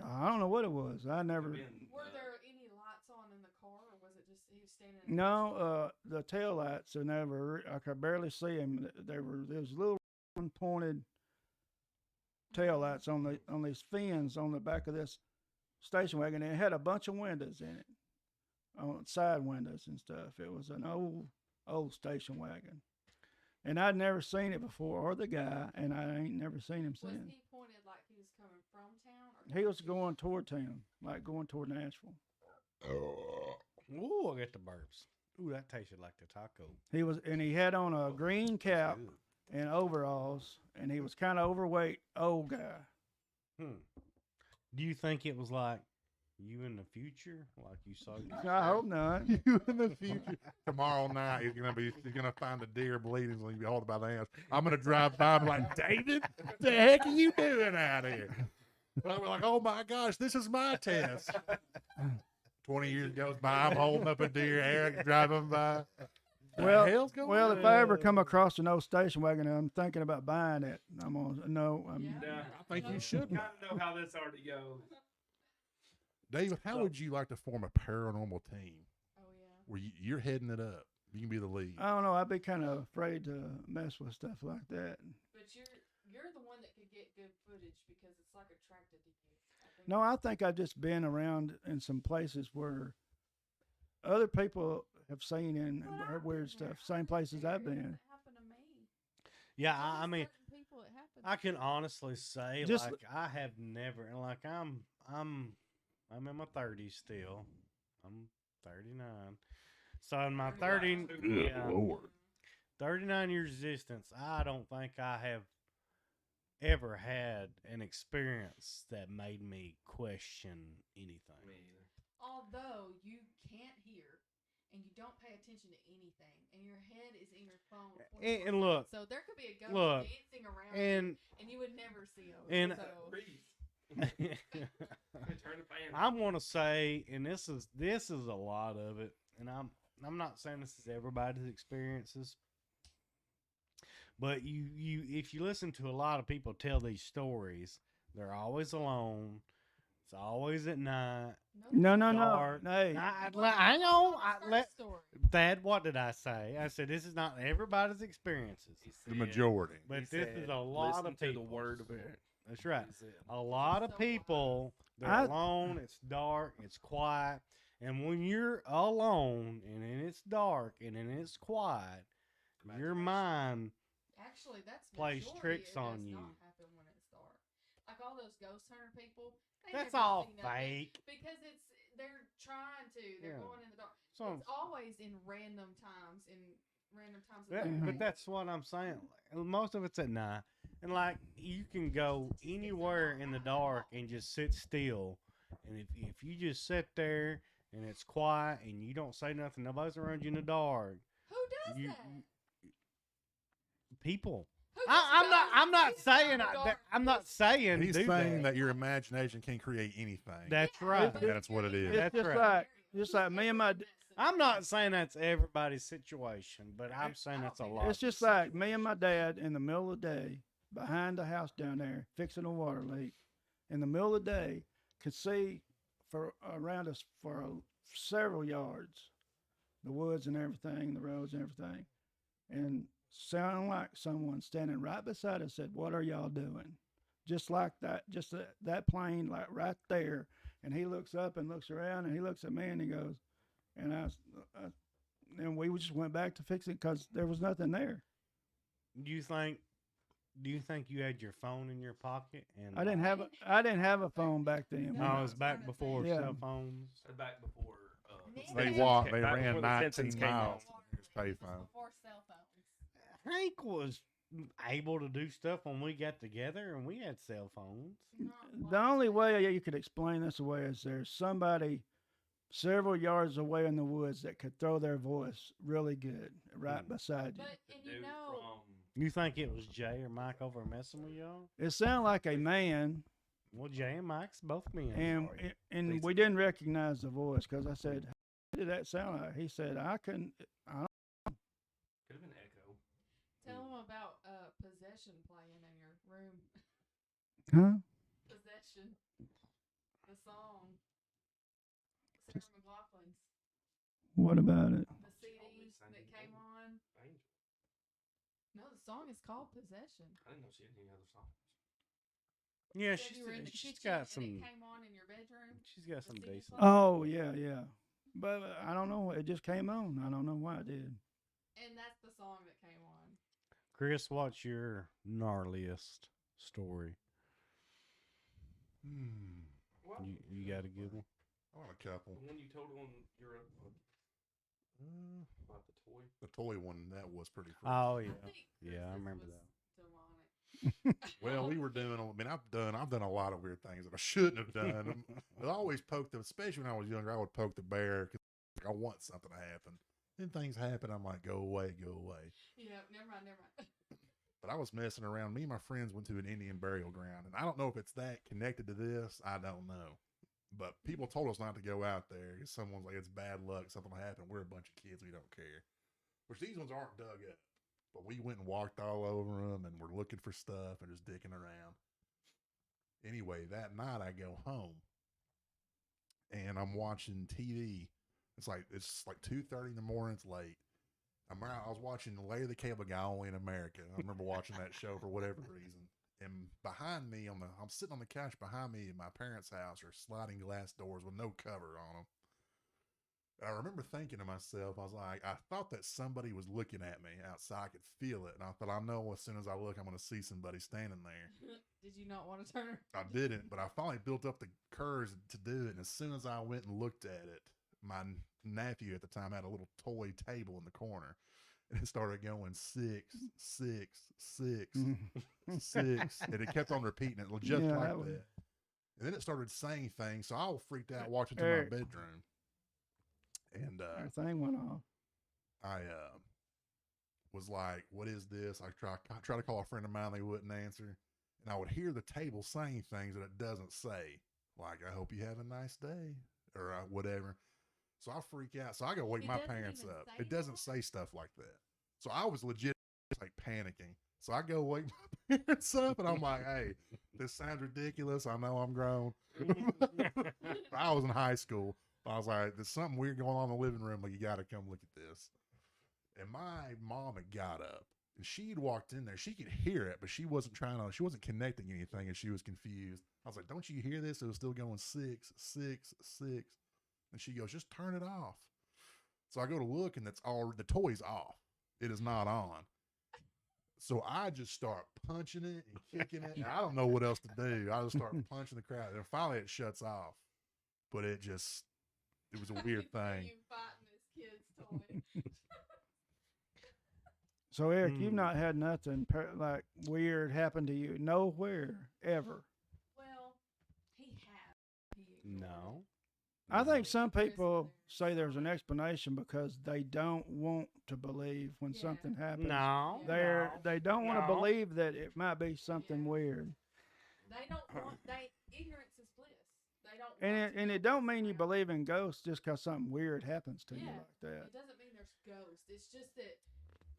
I don't know what it was. I never. Been, Were there any lights on in the car, or was it just he was standing? No, the tail lights are never. I could barely see them. There was little pointed tail lights on these fins on the back of this station wagon. And it had a bunch of windows in it, on side windows and stuff. It was an old station wagon, and I'd never seen it before, or the guy, and I ain't never seen him Was since. he pointed like he was coming from town? Or He was going toward town, like going toward Nashville. Ooh, I got the burps. Ooh, that tasted like the taco. He had on a green cap Good. and overalls, and he was kind of overweight, old guy. Do you think it was like You in the future, like you saw. I hope not. You in the future. Tomorrow night he's gonna find a deer bleeding. He's gonna be hauled by the hands. I'm gonna drive by and be like, David, the heck are you doing out here? And I'm like, oh my gosh, this is my test. 20 years goes by, I'm holding up a deer, Eric's driving by. The hell's going Well, on? if I ever come across an old station wagon and I'm thinking about buying it, I'm gonna no. Yeah, I think you should. kind of know how this already goes. David, how would you like to form a paranormal team Oh yeah. where you're heading it up? You can be the lead. I don't know. I'd be kind of afraid to mess with stuff like that. But you're the one that could get good footage because it's like attracted to you. think No, I think I've just been around in some places where other people have seen and Well, heard I've weird been there. stuff. Same places I've It been. happened to me. Yeah, Only I mean, certain people it happened I to. can honestly say, Just like, I have never, and like, I'm in my 30s still. I'm 39. So in my 30, yeah, Lord. 39 years existence, I don't think I have ever had an experience that made me question anything. Me either. Although you can't hear and you don't pay attention to anything, and your head is in your phone. And look, so there could be a ghost look, dancing around, and and you would never see them. and- so. Breeze. Turn the fan. I want to say, and this is a lot of it, and I'm not saying this is everybody's experiences, but you if you listen to a lot of people tell these stories, they're always alone. It's always at night. No, Dark. no. Hey, I know. Story. Dad, what did I say? I said this is not everybody's experiences, The majority. but He this said, is a lot "Listen of to the people. word of it." That's right. He said, A lot of So people, they're I- alone, it's dark, it's quiet. And when you're alone and then it's dark and then it's quiet, your mind, Actually, that's plays majority, tricks it on does you. Not happen when it's dark. Like all those ghost hunter people. They that's never all see nothing fake. because they're trying to. They're Yeah. going in the dark. So, It's always in random times. Of that, the but day. that's what I'm saying. Most of it's at night. And like you can go anywhere in the dark and just sit still. And if you just sit there and it's quiet and you don't say nothing, nobody's around you in the dark. Who does You, that? people. Who just I'm goes I'm not and sits out in saying the I, dark I'm and not just- saying He's do saying that. that your imagination can create anything. That's Yeah, right. but That's what it is. it's That's just right. just like me and my. I'm not saying that's everybody's situation, but I'm saying that's a lot. It's just like me and my dad in the middle of the day behind the house down there fixing a water leak. In the middle of the day, could see for around us for several yards, the woods and everything, the roads and everything, and sounded like someone standing right beside us said, "What are y'all doing?" Just like that, just that plane, like right there. And he looks up and looks around, and he looks at me and he goes, and and we just went back to fix it because there was nothing there. Do you think you had your phone in your pocket? And I didn't have a phone back then. No, it was back before Yeah. cell phones. Back before. They Yeah. walked. They Back ran before the Simpsons 19 came out. miles. to his payphone. Before cell phones. Hank was able to do stuff when we got together, and we had cell phones. Not The like only that. way you could explain this away is there's somebody several yards away in the woods that could throw their voice really good right beside you. But The and you dude know, You think it was Jay or Mike over messing with y'all? It sounded like a man, Well, Jay and Mike's both men. and we didn't recognize the voice because I said, "What did that sound like?" He said, "I couldn't." Could have been Echo. tell them about possession playing in your room. Huh? Possession. The song. Sarah McLaughlin's. What about it? The CD that Sandy came Moore. on. Angel. No, the song is called Possession. I didn't know she had any other songs. Yeah, Said you were in the she's kitchen got and some. it came on in your bedroom. She's got some the CD decent. player. Oh yeah. But I don't know. It just came on. I don't know why it did. And that's the song that came on. Chris, what's your gnarliest story? Well, You got a good one? I want a couple. the one you told on your about the toy. The toy one that was pretty. Freaky. Oh yeah, I think yeah, I Chris's remember was that. demonic. Well, we were doing. I mean, I've done a lot of weird things that I shouldn't have done. I always poked them, especially when I was younger. I would poke the bear because I want something to happen. Then things happen. I'm like, go away, go away. Yeah, never mind, never mind. But I was messing around. Me and my friends went to an Indian burial ground, and I don't know if it's that connected to this. I don't know. But people told us not to go out there because someone's like, it's bad luck. Something will happen. We're a bunch of kids. We don't care. Which these ones aren't dug up. But we went and walked all over them, and we're looking for stuff and just dicking around. Anyway, that night I go home, and I'm watching TV. It's like 2:30 in the morning. It's late. I was watching Larry the Cable Guy only in America. I remember watching that show for whatever reason. And behind me I'm sitting on the couch behind me in my parents' house are sliding glass doors with no cover on them. I remember thinking to myself, I was like, I thought that somebody was looking at me outside. I could feel it. And I thought, I know as soon as I look, I'm going to see somebody standing there. Did you not want to turn? I didn't, but I finally built up the courage to do it. And as soon as I went and looked at it, my nephew at the time had a little toy table in the corner. And it started going 6, 6, 6, 6. And it kept on repeating it just Yeah, like that was- that. And then it started saying things. So I all freaked out watching to Eric. my bedroom. And Everything went off. I was like, what is this? I try to call a friend of mine. They wouldn't answer. And I would hear the table saying things that it doesn't say. Like, I hope you have a nice day or whatever. So I freak out. So I go wake It my doesn't parents even up. say It doesn't that? say stuff like that. So I was legit like panicking. So I go wake my parents up and I'm like, hey, this sounds ridiculous. I know I'm grown. I was in high school. I was like, there's something weird going on in the living room. Like, you got to come look at this. And my mom had got up and she'd walked in there. She could hear it, but she wasn't connecting anything and she was confused. I was like, don't you hear this? It was still going 6, 6, 6. And she goes, just turn it off. So I go to look and the toy's off. It is not on. So I just start punching it and kicking it. And I don't know what else to do. I just start punching the crap. And finally it shuts off. But it was a weird thing. You fighting this kid's toy. So Eric, you've not had nothing like weird happen to you nowhere ever. Well, he has. He ignored No. I think some There's people something. say there's an explanation because they don't want to believe when Yeah. something happens. No. They don't want to No. believe that it might be something Yeah. weird. They don't want. Ignorance is bliss. They don't. And want to it know don't what's mean you around. believe in ghosts just because something weird happens to you Yeah. like that. It doesn't mean there's ghosts. It's just that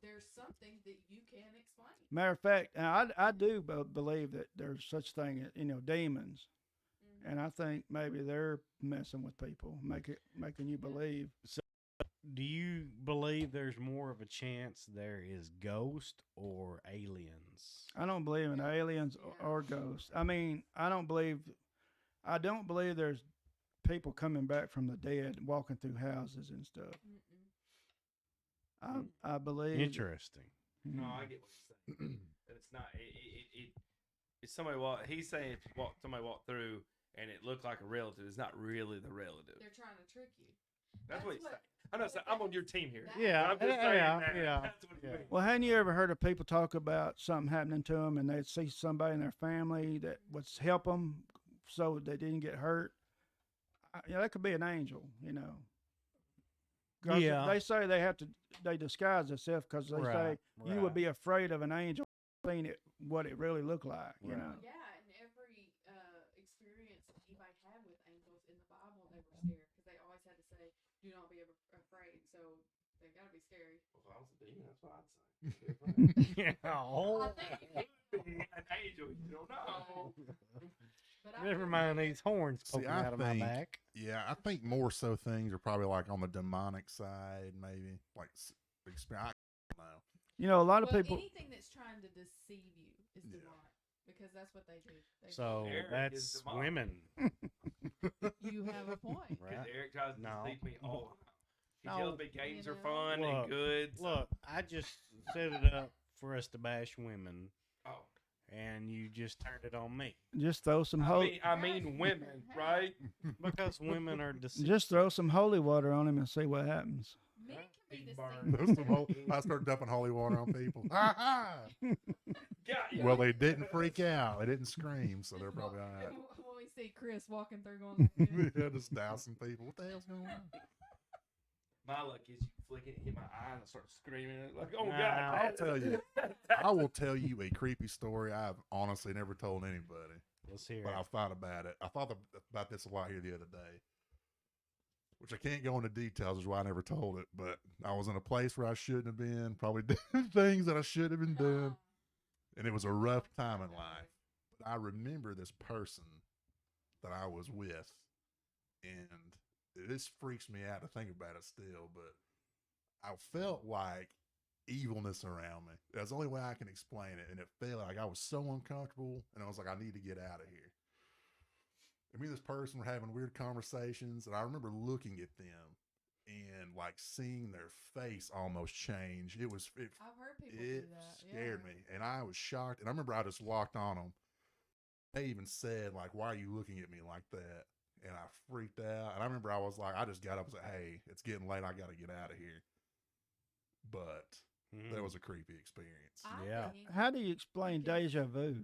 there's something that you can't explain. Matter of fact, and I do believe that there's such thing as, demons. Mhm. And I think maybe they're messing with people, making you believe. Do you believe there's more of a chance there is ghost or aliens? I don't believe in aliens or ghosts. I mean, I don't believe there's people coming back from the dead, walking through houses and stuff. Mm-mm. I believe. Interesting. No, I get what you're saying. That it's not. It's somebody he's saying if somebody walked through and it looked like a relative, it's not really the relative. They're trying to trick you. That's what he's what- saying. I know. So I'm on your team here. Yeah, I'm just saying that. That's what he yeah. means. Well, hadn't you ever heard of people talk about something happening to them and they'd see somebody in their family that would help them so they didn't get hurt? That could be an angel, 'Cause Yeah. they say they disguise themselves because they say you would be afraid of an angel seeing what it really looked like, Right. Yeah, and every experience that anybody had with angels in the Bible, they were scared because they always had to say, "Do not be afraid." So they gotta be scary. Well, if I was a demon, that's what I'd say. Yeah. Oh. I think you could, Be an angel, you don't know. but I Never think- mind these horns See, poking I out of my think- back. Yeah, I think more so things are probably like on the demonic side, maybe. Like, I don't know. A lot of Well, people. anything that's trying to deceive you is Yeah. demonic because that's what they do. They So Eric is that's demonic. women, you have a point. Because right? Eric tries to No. deceive me all the time. He No. tells me games You are know? fun Look, and good. so- Look, I just set it up for us to bash women, Oh. and you just turned it on me Just throw some I mean women, right? because women are deceived. just throw some holy water on him and see what happens. Men can He the burned. There's some I start dumping holy water on people. Ha ha! Got ya. Well, they didn't freak out. They didn't scream, so they're probably all right. When we see Chris walking through going like this. Yeah, just dousing people. What the hell's going on? My luck is you flick it, hit my eye, and I start screaming. Like, oh Nah, God! I'll tell you. I will tell you a creepy story I've honestly never told anybody, Let's hear but it. I thought about it. I thought about this a lot here the other day, which I can't go into details, is why I never told it. But I was in a place where I shouldn't have been, probably doing things that I should have been doing, and it was a rough time in life. But I remember this person that I was with, and this freaks me out to think about it still, but I felt like evilness around me. That's the only way I can explain it. And it felt like I was so uncomfortable, and I was like, I need to get out of here. And me and this person were having weird conversations, and I remember looking at them and like seeing their face almost change. It I've heard people do that. scared me, and I was shocked. And I remember I just locked on them. They even said like, "Why are you looking at me like that?" And I freaked out. And I remember I was like, I just got up and said, "Hey, it's getting late. I got to get out of here." But that was a creepy experience. Yeah. How do you explain deja vu?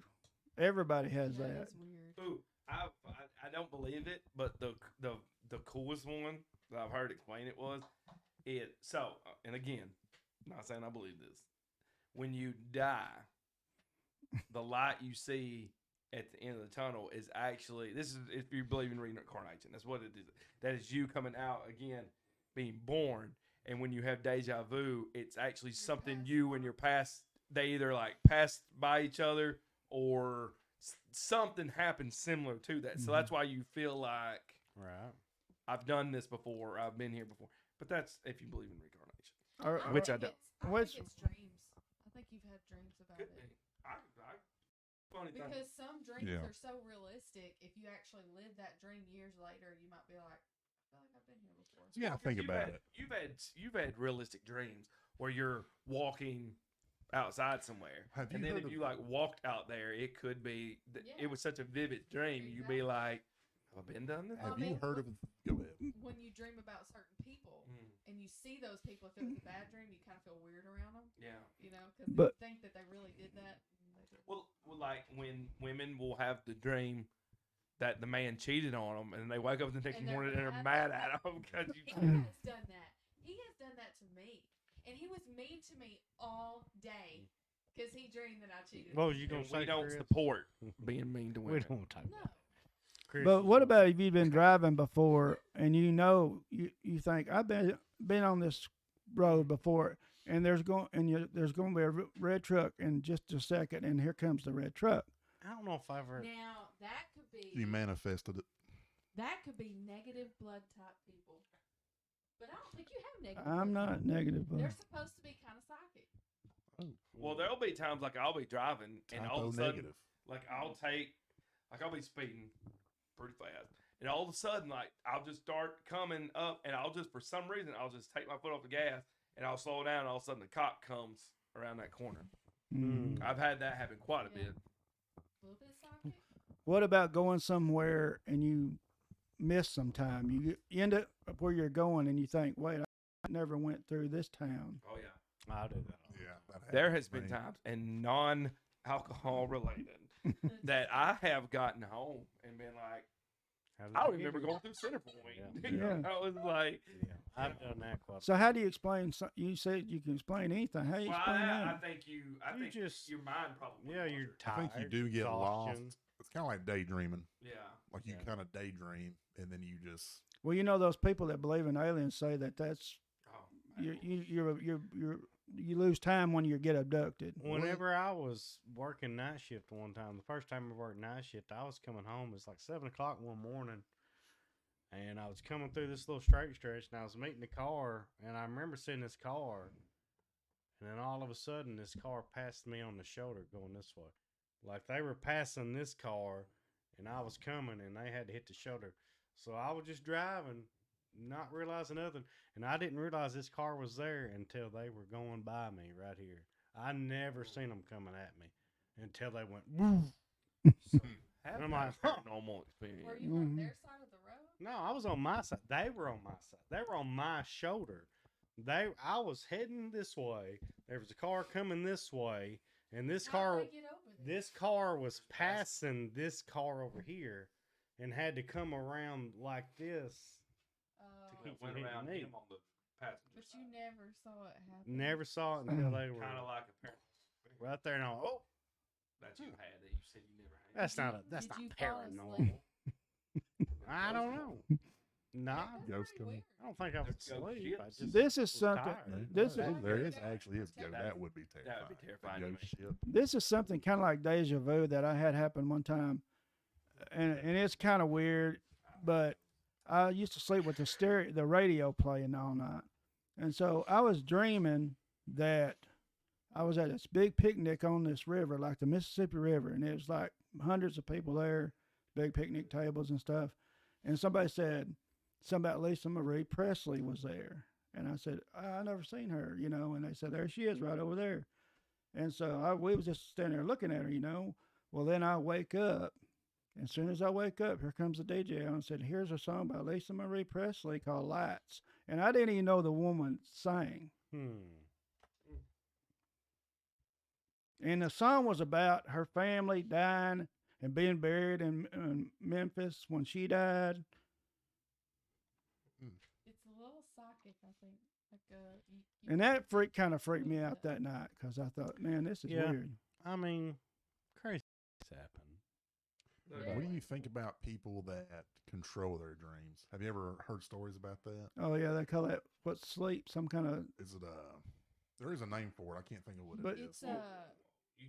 Everybody has that. That's weird. Ooh, I don't believe it, but the coolest one that I've heard explain it was and again, not saying I believe this. When you die, the light you see at the end of the tunnel is actually, this is if you believe in reincarnation. That's what it is. That is you coming out again, being born. And when you have deja vu, it's actually something you and your past, they either like passed by each other or something happened similar to that. So that's why you feel like, Right. I've done this before, I've been here before. But that's if you believe in reincarnation. Or, Which I think don't. I Which- think it's dreams. I think you've had dreams about Could it. be. Funny thing. Because some dreams Yeah. are so realistic. If you actually live that dream years later, you might be like, I feel like I've been here before. Yeah, think about it. You've had realistic dreams where you're walking outside somewhere, Have and you then heard if of- you like walked out there, it could be Yeah. it was such a vivid dream. You'd be Exactly. like, "Have I been done this?" Well, Have you mean, heard of? Go ahead. When you dream about certain people Mm, and you see those people, if it was a bad dream, you kind of feel weird around them, yeah. you know, because But- you think that they really did that. And they didn't. Well, like when women will have the dream that the man cheated on them, and they wake up the next And they're morning and they're mad. mad at him because you. He has done that. He has done that to me, and he was mean to me all day because he dreamed that I cheated. What was you gonna And say? we don't Chris? support being mean to We women. don't talk. No. Chris, But what about if you've been driving before and you think I've been on this road before and there's going to be a red truck in just a second and here comes the red truck. I don't know if I've ever. Now that could be You manifested it. negative blood type people, but I don't think you have negative. I'm blood not type. negative. They're supposed to be kind of psychic. Well, there'll be times like I'll be driving and all Typo of a sudden, negative. like I'll be speeding pretty fast, and all of a sudden, like I'll just start coming up, and for some reason, I'll just take my foot off the gas, and I'll slow down, and all of a sudden, the cop comes around that corner. Mm. I've had that happen quite a Yeah. bit. A little bit psychic. What about going somewhere and you miss some time? You end up where you're going and you think, wait, I never went through this town. Oh yeah, I do that. Yeah, that there happened has to been me. times, and non-alcohol related, that I have gotten home and been like, I don't remember going through Centerpoint. Yeah. Yeah. I was like, Yeah, I've done that quite. So how do you explain? You said you can explain anything. How do you well, explain I that? think You think just- your mind probably. Yeah, you're wanders. I tired. think you do get exhaustion. lost. It's kind of like daydreaming. Yeah. Like you Yeah. kind of daydream, and then you just Well, you know those people that believe in aliens say that's Oh, you lose time when you get abducted. Whenever I was working night shift one time, the first time I worked night shift, I was coming home. It's like 7:00 one morning, and I was coming through this little straight stretch, and I was meeting the car, and I remember seeing this car, and then all of a sudden, this car passed me on the shoulder going this way, like they were passing this car, and I was coming, and they had to hit the shoulder. So I was just driving, not realizing nothing, and I didn't realize this car was there until they were going by me right here. I never seen them coming at me until they went. Woo. have I'm that like, huh. paranormal experience. Were you on their side of the road? No, I was on my side. They were on my side. They were on my shoulder. I was heading this way. There was a car coming this way, and this How car did they get over there? this car was passing this car over here, and had to come around like this. Oh, keep It went from hitting around me. him on the passenger but side. you never saw it happen. Never saw it until they were Kind of like a paranormal right there. And I went, oh, that you had that you said you never had. that's Did not you- a that's did not you fall paranormal. I don't know. Nah, That's Ghost pretty coming. weird. I don't think I was There's ghost asleep. I ships. just This is was something. tired. This is There is Yeah. actually is That- that would be terrifying. that would be terrifying A to ghost me. ship. this is something kind of like deja vu that I had happen one time, and it's kind of weird, but I used to sleep with the radio playing all night, and so I was dreaming that I was at this big picnic on this river, like the Mississippi River, and it was like hundreds of people there, big picnic tables and stuff, and somebody said something about Lisa Marie Presley was there, and I said I never seen her, and they said there she is right over there. And so we was just standing there looking at her. Well, then I wake up. And as soon as I wake up, here comes the DJ on and said, here's a song by Lisa Marie Presley called Lights. And I didn't even know the woman sang. And the song was about her family dying and being buried in Memphis when she died. It's a little psychic, I think. Like And that kind of freaked me out that night because I thought, man, this is Yeah. weird. I mean, crazy things happen. What do you think about people that control their dreams? Have you ever heard stories about that? Oh, yeah, they call that sleep, some kind of. Is it there is a name for it. I can't think of what But it It's is. You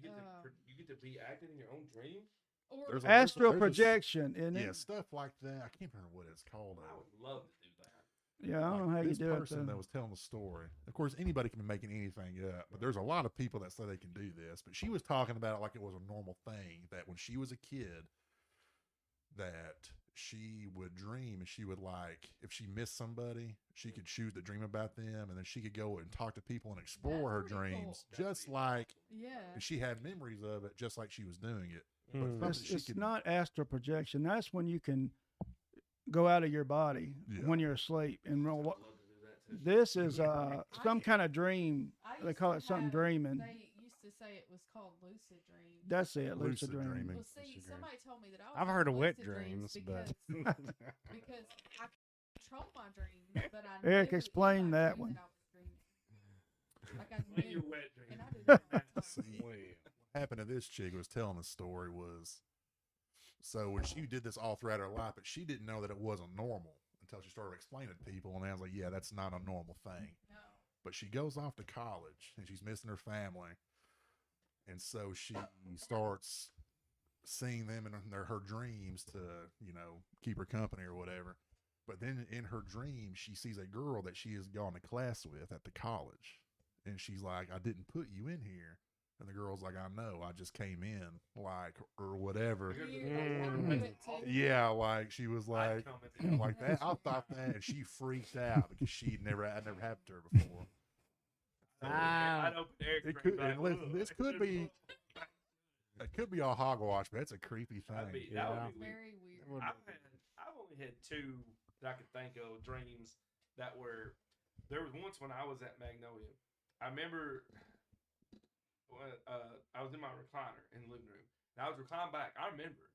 get to be acting in your own dream. or There's a- Astral there's a- projection, isn't it? Yeah, stuff like that. I can't remember what it's called. I would love to do that. Yeah, I don't know how you this do it. person that was telling the story. Of course, anybody can be making anything up, but there's a lot of people that say they can do this. But she was talking about it like it was a normal thing. That when she was a kid, that she would dream and she would if she missed somebody, she could choose to dream about them, and then she could go and talk to people and explore her That's pretty cool. dreams, just like yeah. she had memories of it, just like she was doing it. Hmm. But It's, something she it's could, not astral projection. That's when you can go out of your body Yeah. when you're asleep. And I'd love to do that too. this is some kind of dream. I They used call to it something have- dreaming. They used to say it was called lucid dreams. That's it, lucid Lucid dreaming. dreaming. Well, see, Lucid dream. somebody told me that I was I've having heard of wet lucid dreams, but because I control my dreams, but I Eric, never explain in my that dreams one. I was dreaming. Like I When you're knew, wet dreaming. and I did that all the time. See, well, what happened to this chick who was telling the story was, so when she did this all throughout her life, but she didn't know that it wasn't normal until she started explaining it to people, and I was like, yeah, that's not a normal thing. No. But she goes off to college and she's missing her family, and so she starts seeing them in her dreams to keep her company or whatever. But then in her dream, she sees a girl that she has gone to class with at the college, and she's like, I didn't put you in here. And the girl's like, I know, I just came in, or whatever. Yeah, like she was like that. I thought that, and she freaked out because I'd never happened to her before. I'd open Eric's It dream could, like, and listen, "Ugh." this could be, it could be all hogwash, but it's a creepy That'd thing. be, that Yeah. would be weird. Very weird. I've only had two that I could think of dreams that were. There was once when I was at Magnolia. I remember when I was in my recliner in the living room. And I was reclined back. I remember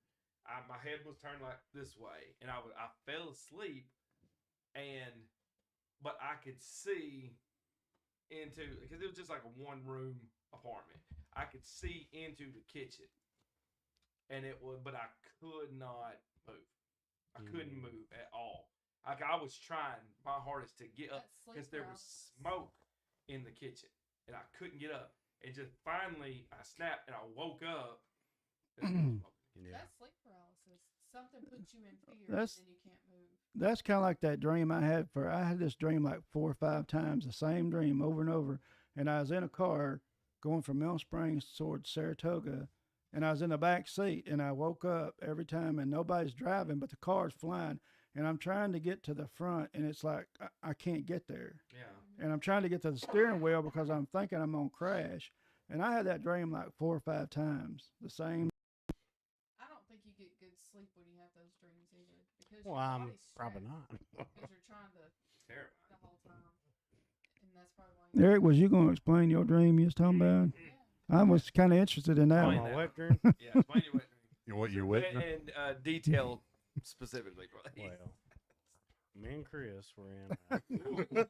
my head was turned like this way, and I fell asleep, but I could see into, because it was just like a one room apartment. I could see into the kitchen, and but I could not move. I couldn't move at all. Like I was trying my hardest to get up That's sleep because there was paralysis. smoke in the kitchen, and I couldn't get up. And just finally, I snapped and I woke up. And yeah. That's sleep paralysis. Something puts you in fear That's- and then you can't move. That's kind of like that dream I had. I had this dream like 4 or 5 times, the same dream over and over. And I was in a car going from Mill Springs towards Saratoga, and I was in the back seat, and I woke up every time, and nobody's driving, but the car's flying, and I'm trying to get to the front, and it's like I can't get there, yeah. and I'm trying to get to the steering wheel because I'm thinking I'm gonna crash, and I had that dream like 4 or 5 times, the same. I don't think you get good sleep when you have those dreams either. Because Well, your I'm body's probably stressed not. Because you're trying to Terrifying. the whole time. And probably why. Eric, was you going to explain your dream you was talking about? I was kind of interested in that Explain one. My that. wet dream. Yeah, explain your wet dream. What you And, witnessed? and detail specifically, please. Well, me and Chris were in.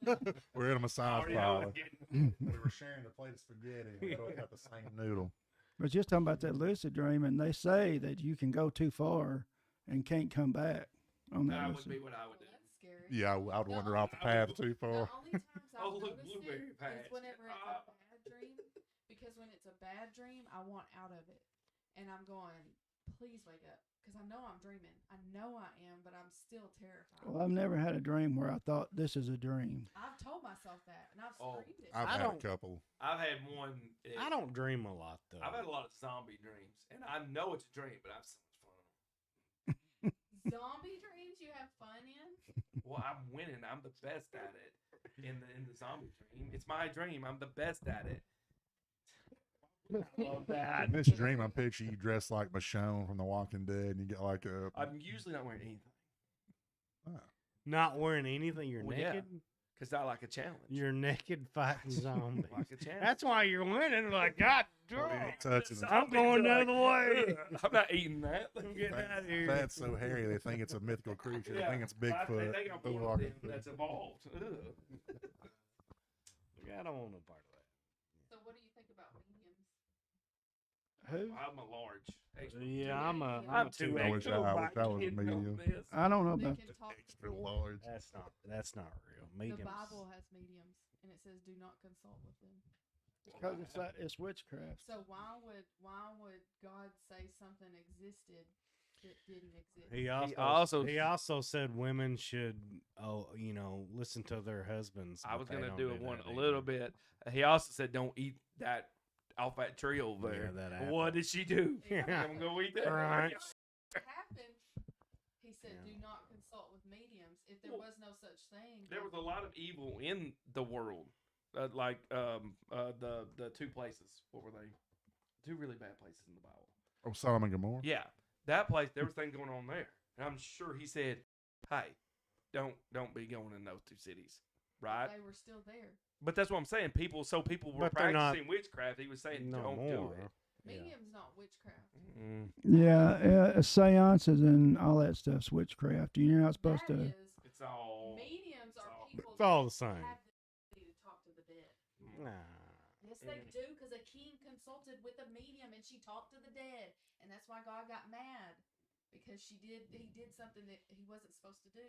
We're in a massage Already know parlor. it's getting- We were sharing the plate of spaghetti. We both got the same noodle. But just talking about that lucid dream, and they say that you can go too far and can't come back on that That would lucid. be what I would Well, do. that's scary. Yeah, I would wander off the path too far. The only times I've Oh, look, noticed blueberry it patch. is whenever it's Ah. a bad dream. Because when it's a bad dream, I want out of it, and I'm going, please wake up, because I know I'm dreaming. I know I am, but I'm still terrified. Well, I've never had a dream where I thought this is a dream. I've told myself that, and I've Oh, screamed it. I've I had a don't- couple. I've had one. I don't dream a lot though. I've had a lot of zombie dreams, and I know it's a dream, but I've so much fun. Zombie dreams you have fun in? Well, I'm winning. I'm the best at it in the zombie dream. It's my dream. I'm the best at it. love that. In this dream, I'm picturing you dressed like Michonne from The Walking Dead, and you get like a. I'm usually not wearing anything Not wearing anything. You're Well, yeah. naked. because I like a challenge. You're naked fighting zombies. like a challenge. That's why you're winning. Like God, Oh, you damn. ain't touching it. I'm going the other way. "Ugh, I'm not eating that. I'm getting out of here. That's so hairy. They think it's a mythical creature. They Yeah, think it's They Bigfoot. think I'm The one of Walking them Dead. that's evolved. Ugh. I don't want no part of that. So what do you think about mediums? Who? I'm a large. Extra. Yeah, I'm a. I'm a too two I wish extra. I wish I was a Kidding on medium. this. I don't know They about. can talk to Extra people. large. That's not real. The Mediums. Bible has mediums, and it says do not consult with them. Because it's witchcraft. So why would God say something existed that didn't exist? He also said women should, listen to their husbands. I but was they gonna don't do that it one a either. little bit. He also said, "Don't eat that off that tree over there." Yeah, that apple. What did she do? Yeah. I'm gonna go eat that. Crunch. What happened? He said, Yeah. "Do not consult with mediums." If there Well, was no such thing, There then was a lot of evil in the world, the two places. What were they? Two really bad places in the Bible. Oh, Sodom and Gomorrah. Yeah, that place. There was things going on there, and I'm sure he said, "Hey, don't be going in those two cities." Right, they were still there. but that's what I'm saying. People were But they're not- practicing witchcraft. He was saying, No "Don't more. do it." Yeah. Medium's not witchcraft. Yeah, seances and all that stuff's witchcraft. You're not supposed That to. is, It's all. mediums are all- people It's all that the same. have the ability to talk to the dead. Nah. Yes, they do, because a king consulted with a medium and she talked to the dead, and that's why God got mad because he did something that he wasn't supposed to do.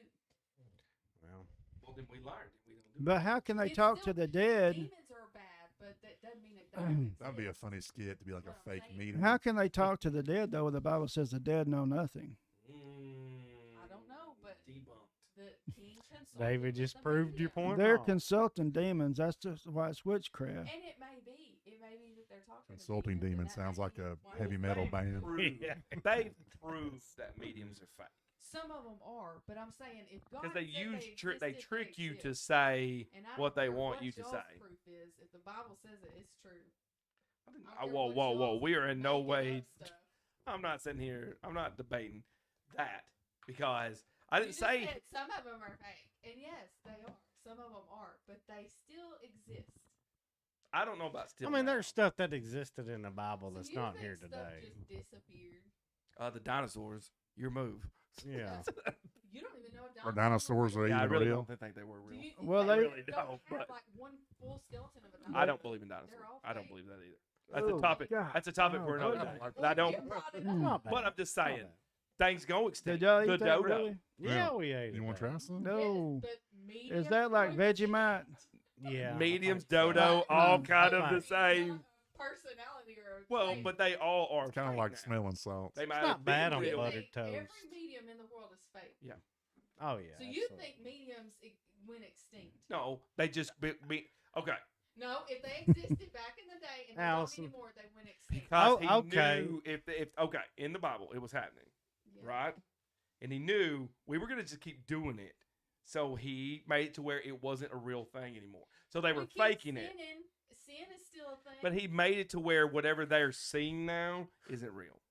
Well, Well, then we learned. We don't do But how can they It's talk still- to the dead? Demons are bad, but that doesn't mean it don't. That'd be a exist. funny skit to be like a Well, fake they- meeting. How can they talk to the dead though? The Bible says the dead know nothing. I don't know, but Debunked. the king consulted. David with just the proved your medium. point. They're wrong. consulting demons. That's just why it's witchcraft. And it may be. It may be that they're talking. to Consulting demons, and demon that sounds may like be a why heavy it's metal fake. band. Proved, Yeah. They've proved that mediums are fake Some of them are, but I'm saying if God because they said use existed, they trick you to exist. say And I what don't they care want what you to y'all's say. Proof is if the Bible says it, it's true. I don't Oh, care whoa, what whoa, whoa! y'all's We are in no making way. up stuff. I'm not sitting here. I'm not debating that because I You didn't just say. said some of them are fake, and yes, they are. Some of them are, but they still exist. I don't know about still. I mean, now. there's stuff that existed in the Bible So that's you not think here stuff today. Just disappeared. The dinosaurs. Your move. Yeah. You don't even know Or dinosaurs are Yeah, I even really real. don't think they were Do real. you think Well, they they- really don't don't, have but- like one full skeleton of a I dinosaur? don't believe in dinosaurs. They're all I don't fake. believe that either. That's Oh, a topic. God. That's a topic Oh, for another God. day. Well, But I you don't. brought it Mm. up. Not But bad. I'm just Not saying, bad. things go extinct. Did y'all eat the that dodo. really? Yeah, we ate it. You want to that. try some? No. Yes, but Is mediums that like are Vegemite? Yeah. I Mediums, think so. dodo, all Mm. kind of Fine. the Mediums same. not a personality or a Well, trait. but they all are It's kind of fake like now. smelling salts. They might not have been bad on real. buttered Every toast. medium in the world is fake. Oh yeah. So you absolutely. think mediums went extinct? No, they just be okay. No, if they existed back in the day and they're not Allison. anymore, they went extinct. Because Oh, he okay. knew if okay, in the Bible it was happening, Yeah. right? And he knew we were gonna just keep doing it. So he made it to where it wasn't a real thing anymore. So they We were keep faking it. sinning. Sin is still a thing. But he made it to where whatever they're seeing now isn't real.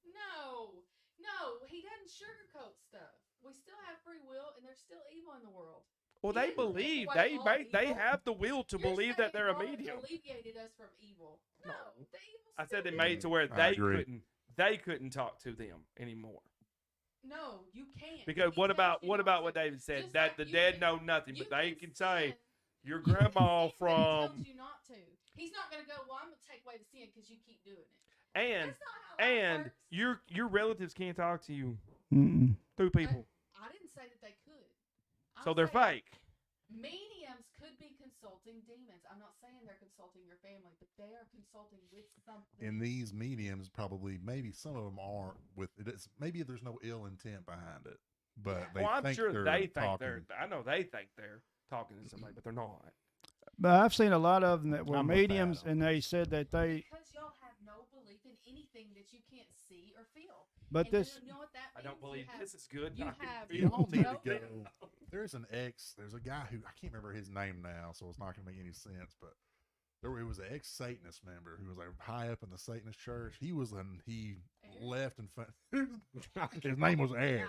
No, he doesn't sugarcoat stuff. We still have free will, and there's still evil in the world. Well, He they didn't believe take away all they evil. have the will to You're believe that saying they're a God medium. alleviated us from evil. No, the evil's I said still they in made it to where I agree. they couldn't talk to them anymore. No, you can't. Because He what tells about you what not about to. what David said, Just that like the you dead can- know nothing, you but they can say sin. your You can grandma sin, but he from tells you not to. He's not gonna go. Well, I'm gonna take away the sin because you keep doing it. and That's not how life and works. your relatives can't talk to you Mm-mm. through people, I didn't say that they could. I'm so they're saying fake. Mediums could be consulting demons. I'm not saying they're consulting your family, but they are consulting with something. And these mediums probably, maybe some of them aren't with it. Maybe there's no ill intent behind it, but they Well, I'm think sure they're they think talking. they're. I know they think they're talking to somebody, but they're not. But I've seen a lot of them that were I'm with that mediums, on and they said that they. Because y'all have no belief in anything that you can't see or feel. But And this, you know what that means? I don't believe you have, this is good. you I can have feel Y'all need no- to go. There's a guy who, I can't remember his name now, so it's not going to make any sense, but it was an ex-Satanist member who was like high up in the Satanist church. He left and his name was Ed.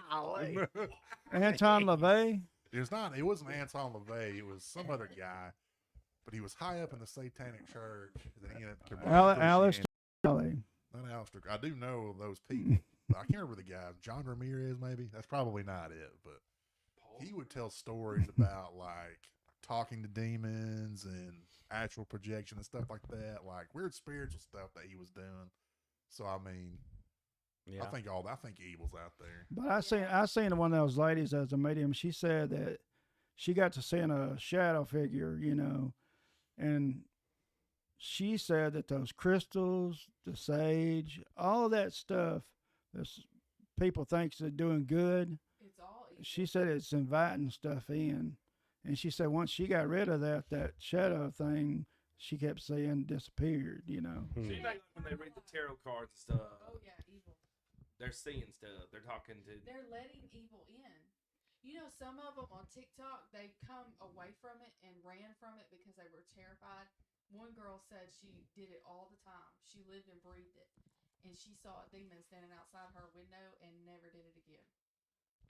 Anton LaVey. It wasn't Anton LaVey, it was some other guy, but he was high up in the Satanic church. And then he ended up converting to Alistair Christianity. Kelly. Not Alistair. I do know those people. I can't remember the guy. John Ramirez, maybe. That's probably not it, but he would tell stories about like talking to demons and astral projection and stuff like that, like weird spiritual stuff that he was doing. So I mean, Yeah. I think evil's out there. But I seen one of those ladies as a medium. She said that she got to seeing a shadow figure, and she said that those crystals, the sage, all of that stuff, this people thinks they're doing good. It's all evil. She said it's inviting stuff in, and she said once she got rid of that shadow thing, she kept seeing disappeared. Hmm. See, like when they read the tarot cards and stuff, Oh yeah, evil. they're seeing stuff. They're talking to. They're letting evil in. Some of them on TikTok, they come away from it and ran from it because they were terrified. One girl said she did it all the time. She lived and breathed it. And she saw a demon standing outside her window and never did it again.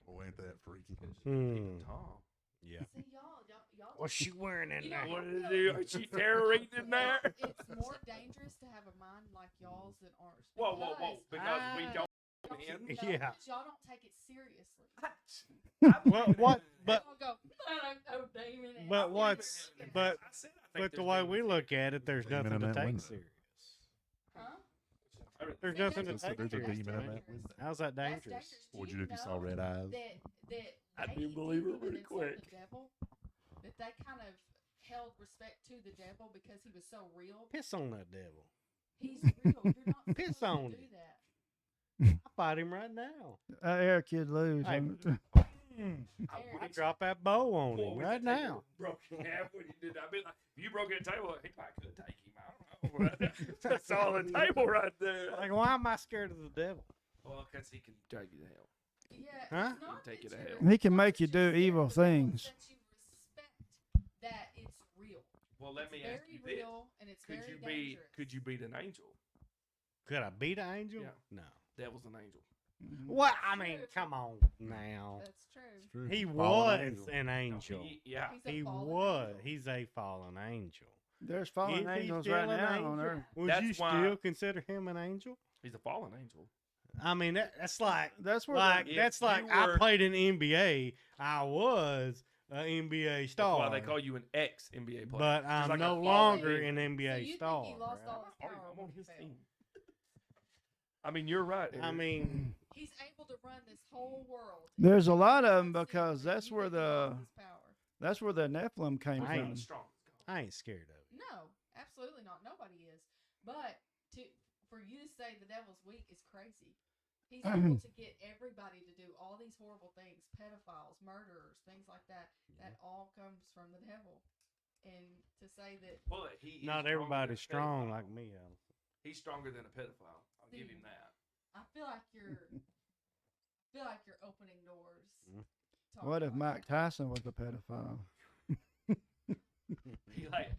Oh, ain't that freaky? Tom. Yeah. See, y'all What's she wearing in there? What did it do? Is she tarot reading in there? It's more dangerous to have a mind like y'all's than ours. Whoa, whoa, whoa! Because we don't. y'all Man. know, Yeah. y'all don't take it seriously. Well, what? But Y'all go, I don't know, demon. and but I what's believe it." but I said I think but the there's way demons we in look at it, there's Demon nothing in to that take window. serious. Huh? there. There's See, nothing to that's take There's a serious. demon to in me. that window. How's that That's dangerous? dangerous. Do What'd you do if you saw red eyes? That I they didn't believe it didn't really insult quick. The devil, that they kind of held respect to the devil because he was so real. Piss on that devil. He's real. You're not Piss supposed on to do it. that. I fight him right now. Eric could lose. Hey. Eric, I drop that bow on Boy, him was right that table now. Broke in half when you did that. I mean, like, if you broke that table, he might could take him. I don't know. That's all the table right there. Like, why am I scared of the devil? Well, because he can drag you to hell. Yeah, Huh? it's not Take that it to you're- hell. He can it's not make that you you're do scared evil of the devil, things. it's that you respect that it's real. Well, let It's me ask very you this: real and it's Could very you be? dangerous. Could you beat an angel? Could I beat an angel? Yeah. No. Devil's an angel. What? I mean, come on now. That's true. It's true. He Fallen was an angel. Yeah. He's a He fallen was. angel. He's a fallen angel. There's fallen Is he angels still right an now angel? on earth. Would That's you why- still consider him an angel? He's a fallen angel. I mean, that's like That's where If that's like you I were- played in NBA. I was an NBA That's star. why they call you an ex NBA player. but Just I'm like a no fallen longer angel. an NBA So you star. think he lost right? all his power I'm when on he his fell? team. I mean, you're right. I Eric. mean, He's able to run this whole world. There's a lot of 'em Secret. because that's You where think he lost the- his power. that's where the Nephilim came I He's not from. the strongest guy. I ain't scared of it. No, absolutely not. Nobody is. But for you to say the devil's weak is crazy. He's able to get everybody to do all these horrible things, pedophiles, murderers, things like that. That all comes from the devil. And to say that But he is Not stronger everybody's than a strong pedophile. like me, Alan. He's stronger than a pedophile. I'll give him that. I feel like you're opening doors. Mm. talking What if about Mike that. Tyson was a pedophile? He like,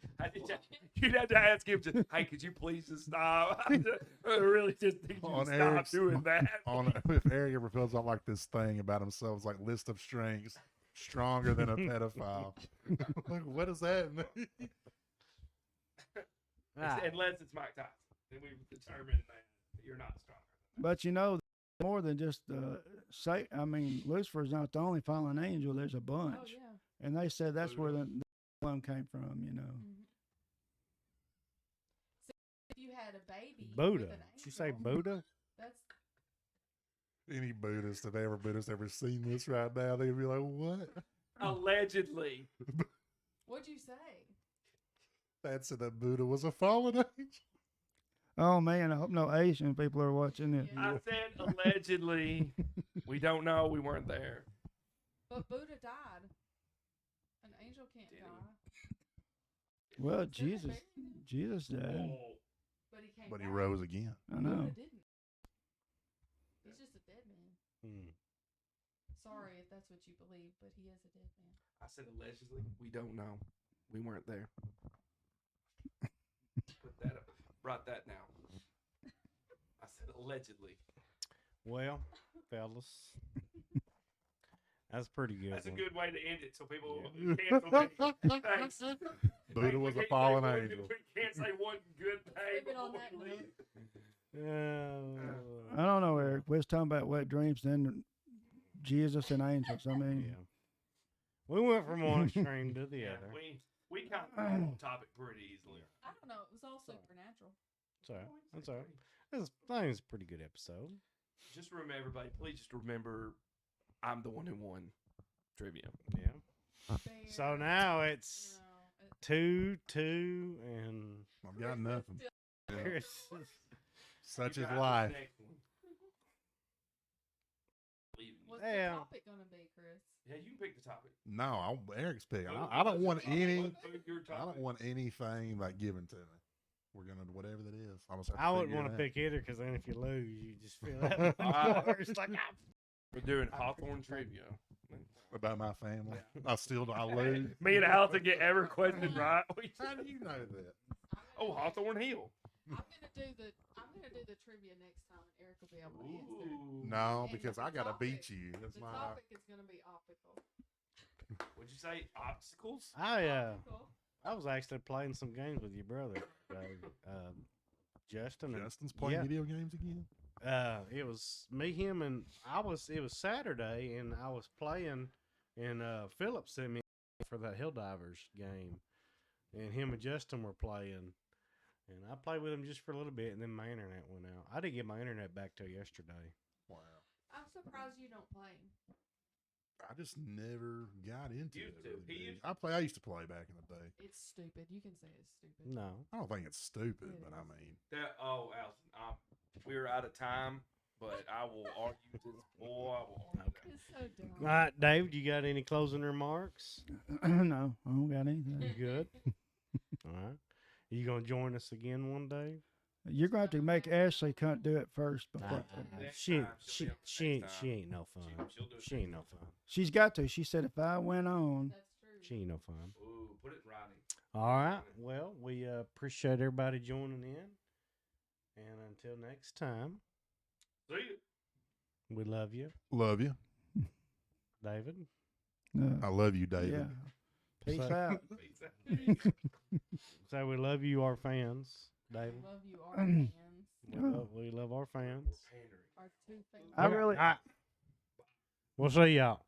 you'd have to ask him to, hey, could you please just stop? I really just need you On to stop Eric's- doing that. If Eric ever fills out like this thing about himself, it's like list of strengths. Stronger than a pedophile. Like, what does that mean? Ah, Unless it's Mike Tyson. Then we've determined that you're not strong. But you know, more than just Lucifer's not the only fallen angel. There's a bunch, Oh yeah. and they said that's where the one came from. You know. Mhm. So if you had a baby, with Buddha. an Did you say angel, Buddha? That's Any Buddhist, if ever Buddhist ever seen this right now, they'd be like, what? Allegedly. what'd you say? That's that Buddha was a fallen angel. Oh man, I hope no Asian people are watching it. Yeah. I said allegedly. We don't know. We weren't there. But Buddha died. An angel can't Did he? die. Well, Didn't they Jesus, bury him? Jesus died. Oh, But he came But he back. rose again. I know. Buddha didn't. He's just a dead man. Hmm. Sorry if that's what you believe, but he is a dead man. I said allegedly. We don't know. We weren't there. Put that up. Write that now. I said allegedly. Well, fellas, that's pretty good. That's a one. good way to end it so people cancel me. Thanks. Buddha was We a can't say fallen one- angel. We can't say one good thing Leave it on before that we leave. Uh, I don't know, Eric. We was talking about wet dreams, then Jesus and angels. I mean, yeah. We went from one extreme to the Yeah, other. we kind of got on topic pretty easily. I don't know. It was all supernatural. So that's all right. I think it's a pretty good episode. Just remember, everybody, please just remember, I'm the one who won trivia. Yeah. Fair, So now you it's know, 2-2, and I've got nothing. Yeah. Chris Such You is got the life. next one. Leaving you. What's Yeah. the topic gonna be, Chris? Yeah, you can pick the topic. No, Eric's picking. What- I don't what's want your topic? any. What's your I don't topic? want anything like given to me. We're gonna whatever that is. I'm gonna I wouldn't want to pick either because then if you lose, you just feel that much Alright. worse. Like, We're doing Hawthorne trivia. about my family. I lose. Me and Alton get every question right. How do you know that? Oh, Hawthorne Hill. I'm gonna do the trivia next time, and Eric will be able to answer. Ooh. No, And because the I gotta topic- beat you. That's The my. topic is gonna be optical. What'd you say? Obstacles? Optical. I was actually playing some games with your brother, Justin. Justin's playing yeah. video games again. It was me, him, and it was Saturday, and I was playing, and Philip sent me for that Hill Divers game, and him and Justin were playing, and I played with him just for a little bit, and then my internet went out. I didn't get my internet back till yesterday. Wow. I'm surprised you don't play. I just never got into Used it. to. really He big. used I used to play back in the day. It's stupid. You can say it's stupid. No, I don't think it's stupid, It but I is. mean, Oh, Alton, we're out of time, but I will argue this. Boy, I will argue that. It's so dumb. all right, David, you got any closing remarks? no, I don't got anything. You good? All right. Are you gonna join us again one day? You're going to have to make Ashley can't do it first before. Next She time, she'll be up she next ain't no fun. She'll do it She ain't no next fun. She's got to. She said if I went on, That's true. She ain't no fun. Ooh, put it in writing. All right. Well, we appreciate everybody joining in, and until next time, See you. we love you, love you. David. I love you, David. Yeah. Peace So- out. Peace out. So we love you, our fans, David. Love you, our fans. We love our fans. Pandering. Our two fans. I really. We'll see y'all.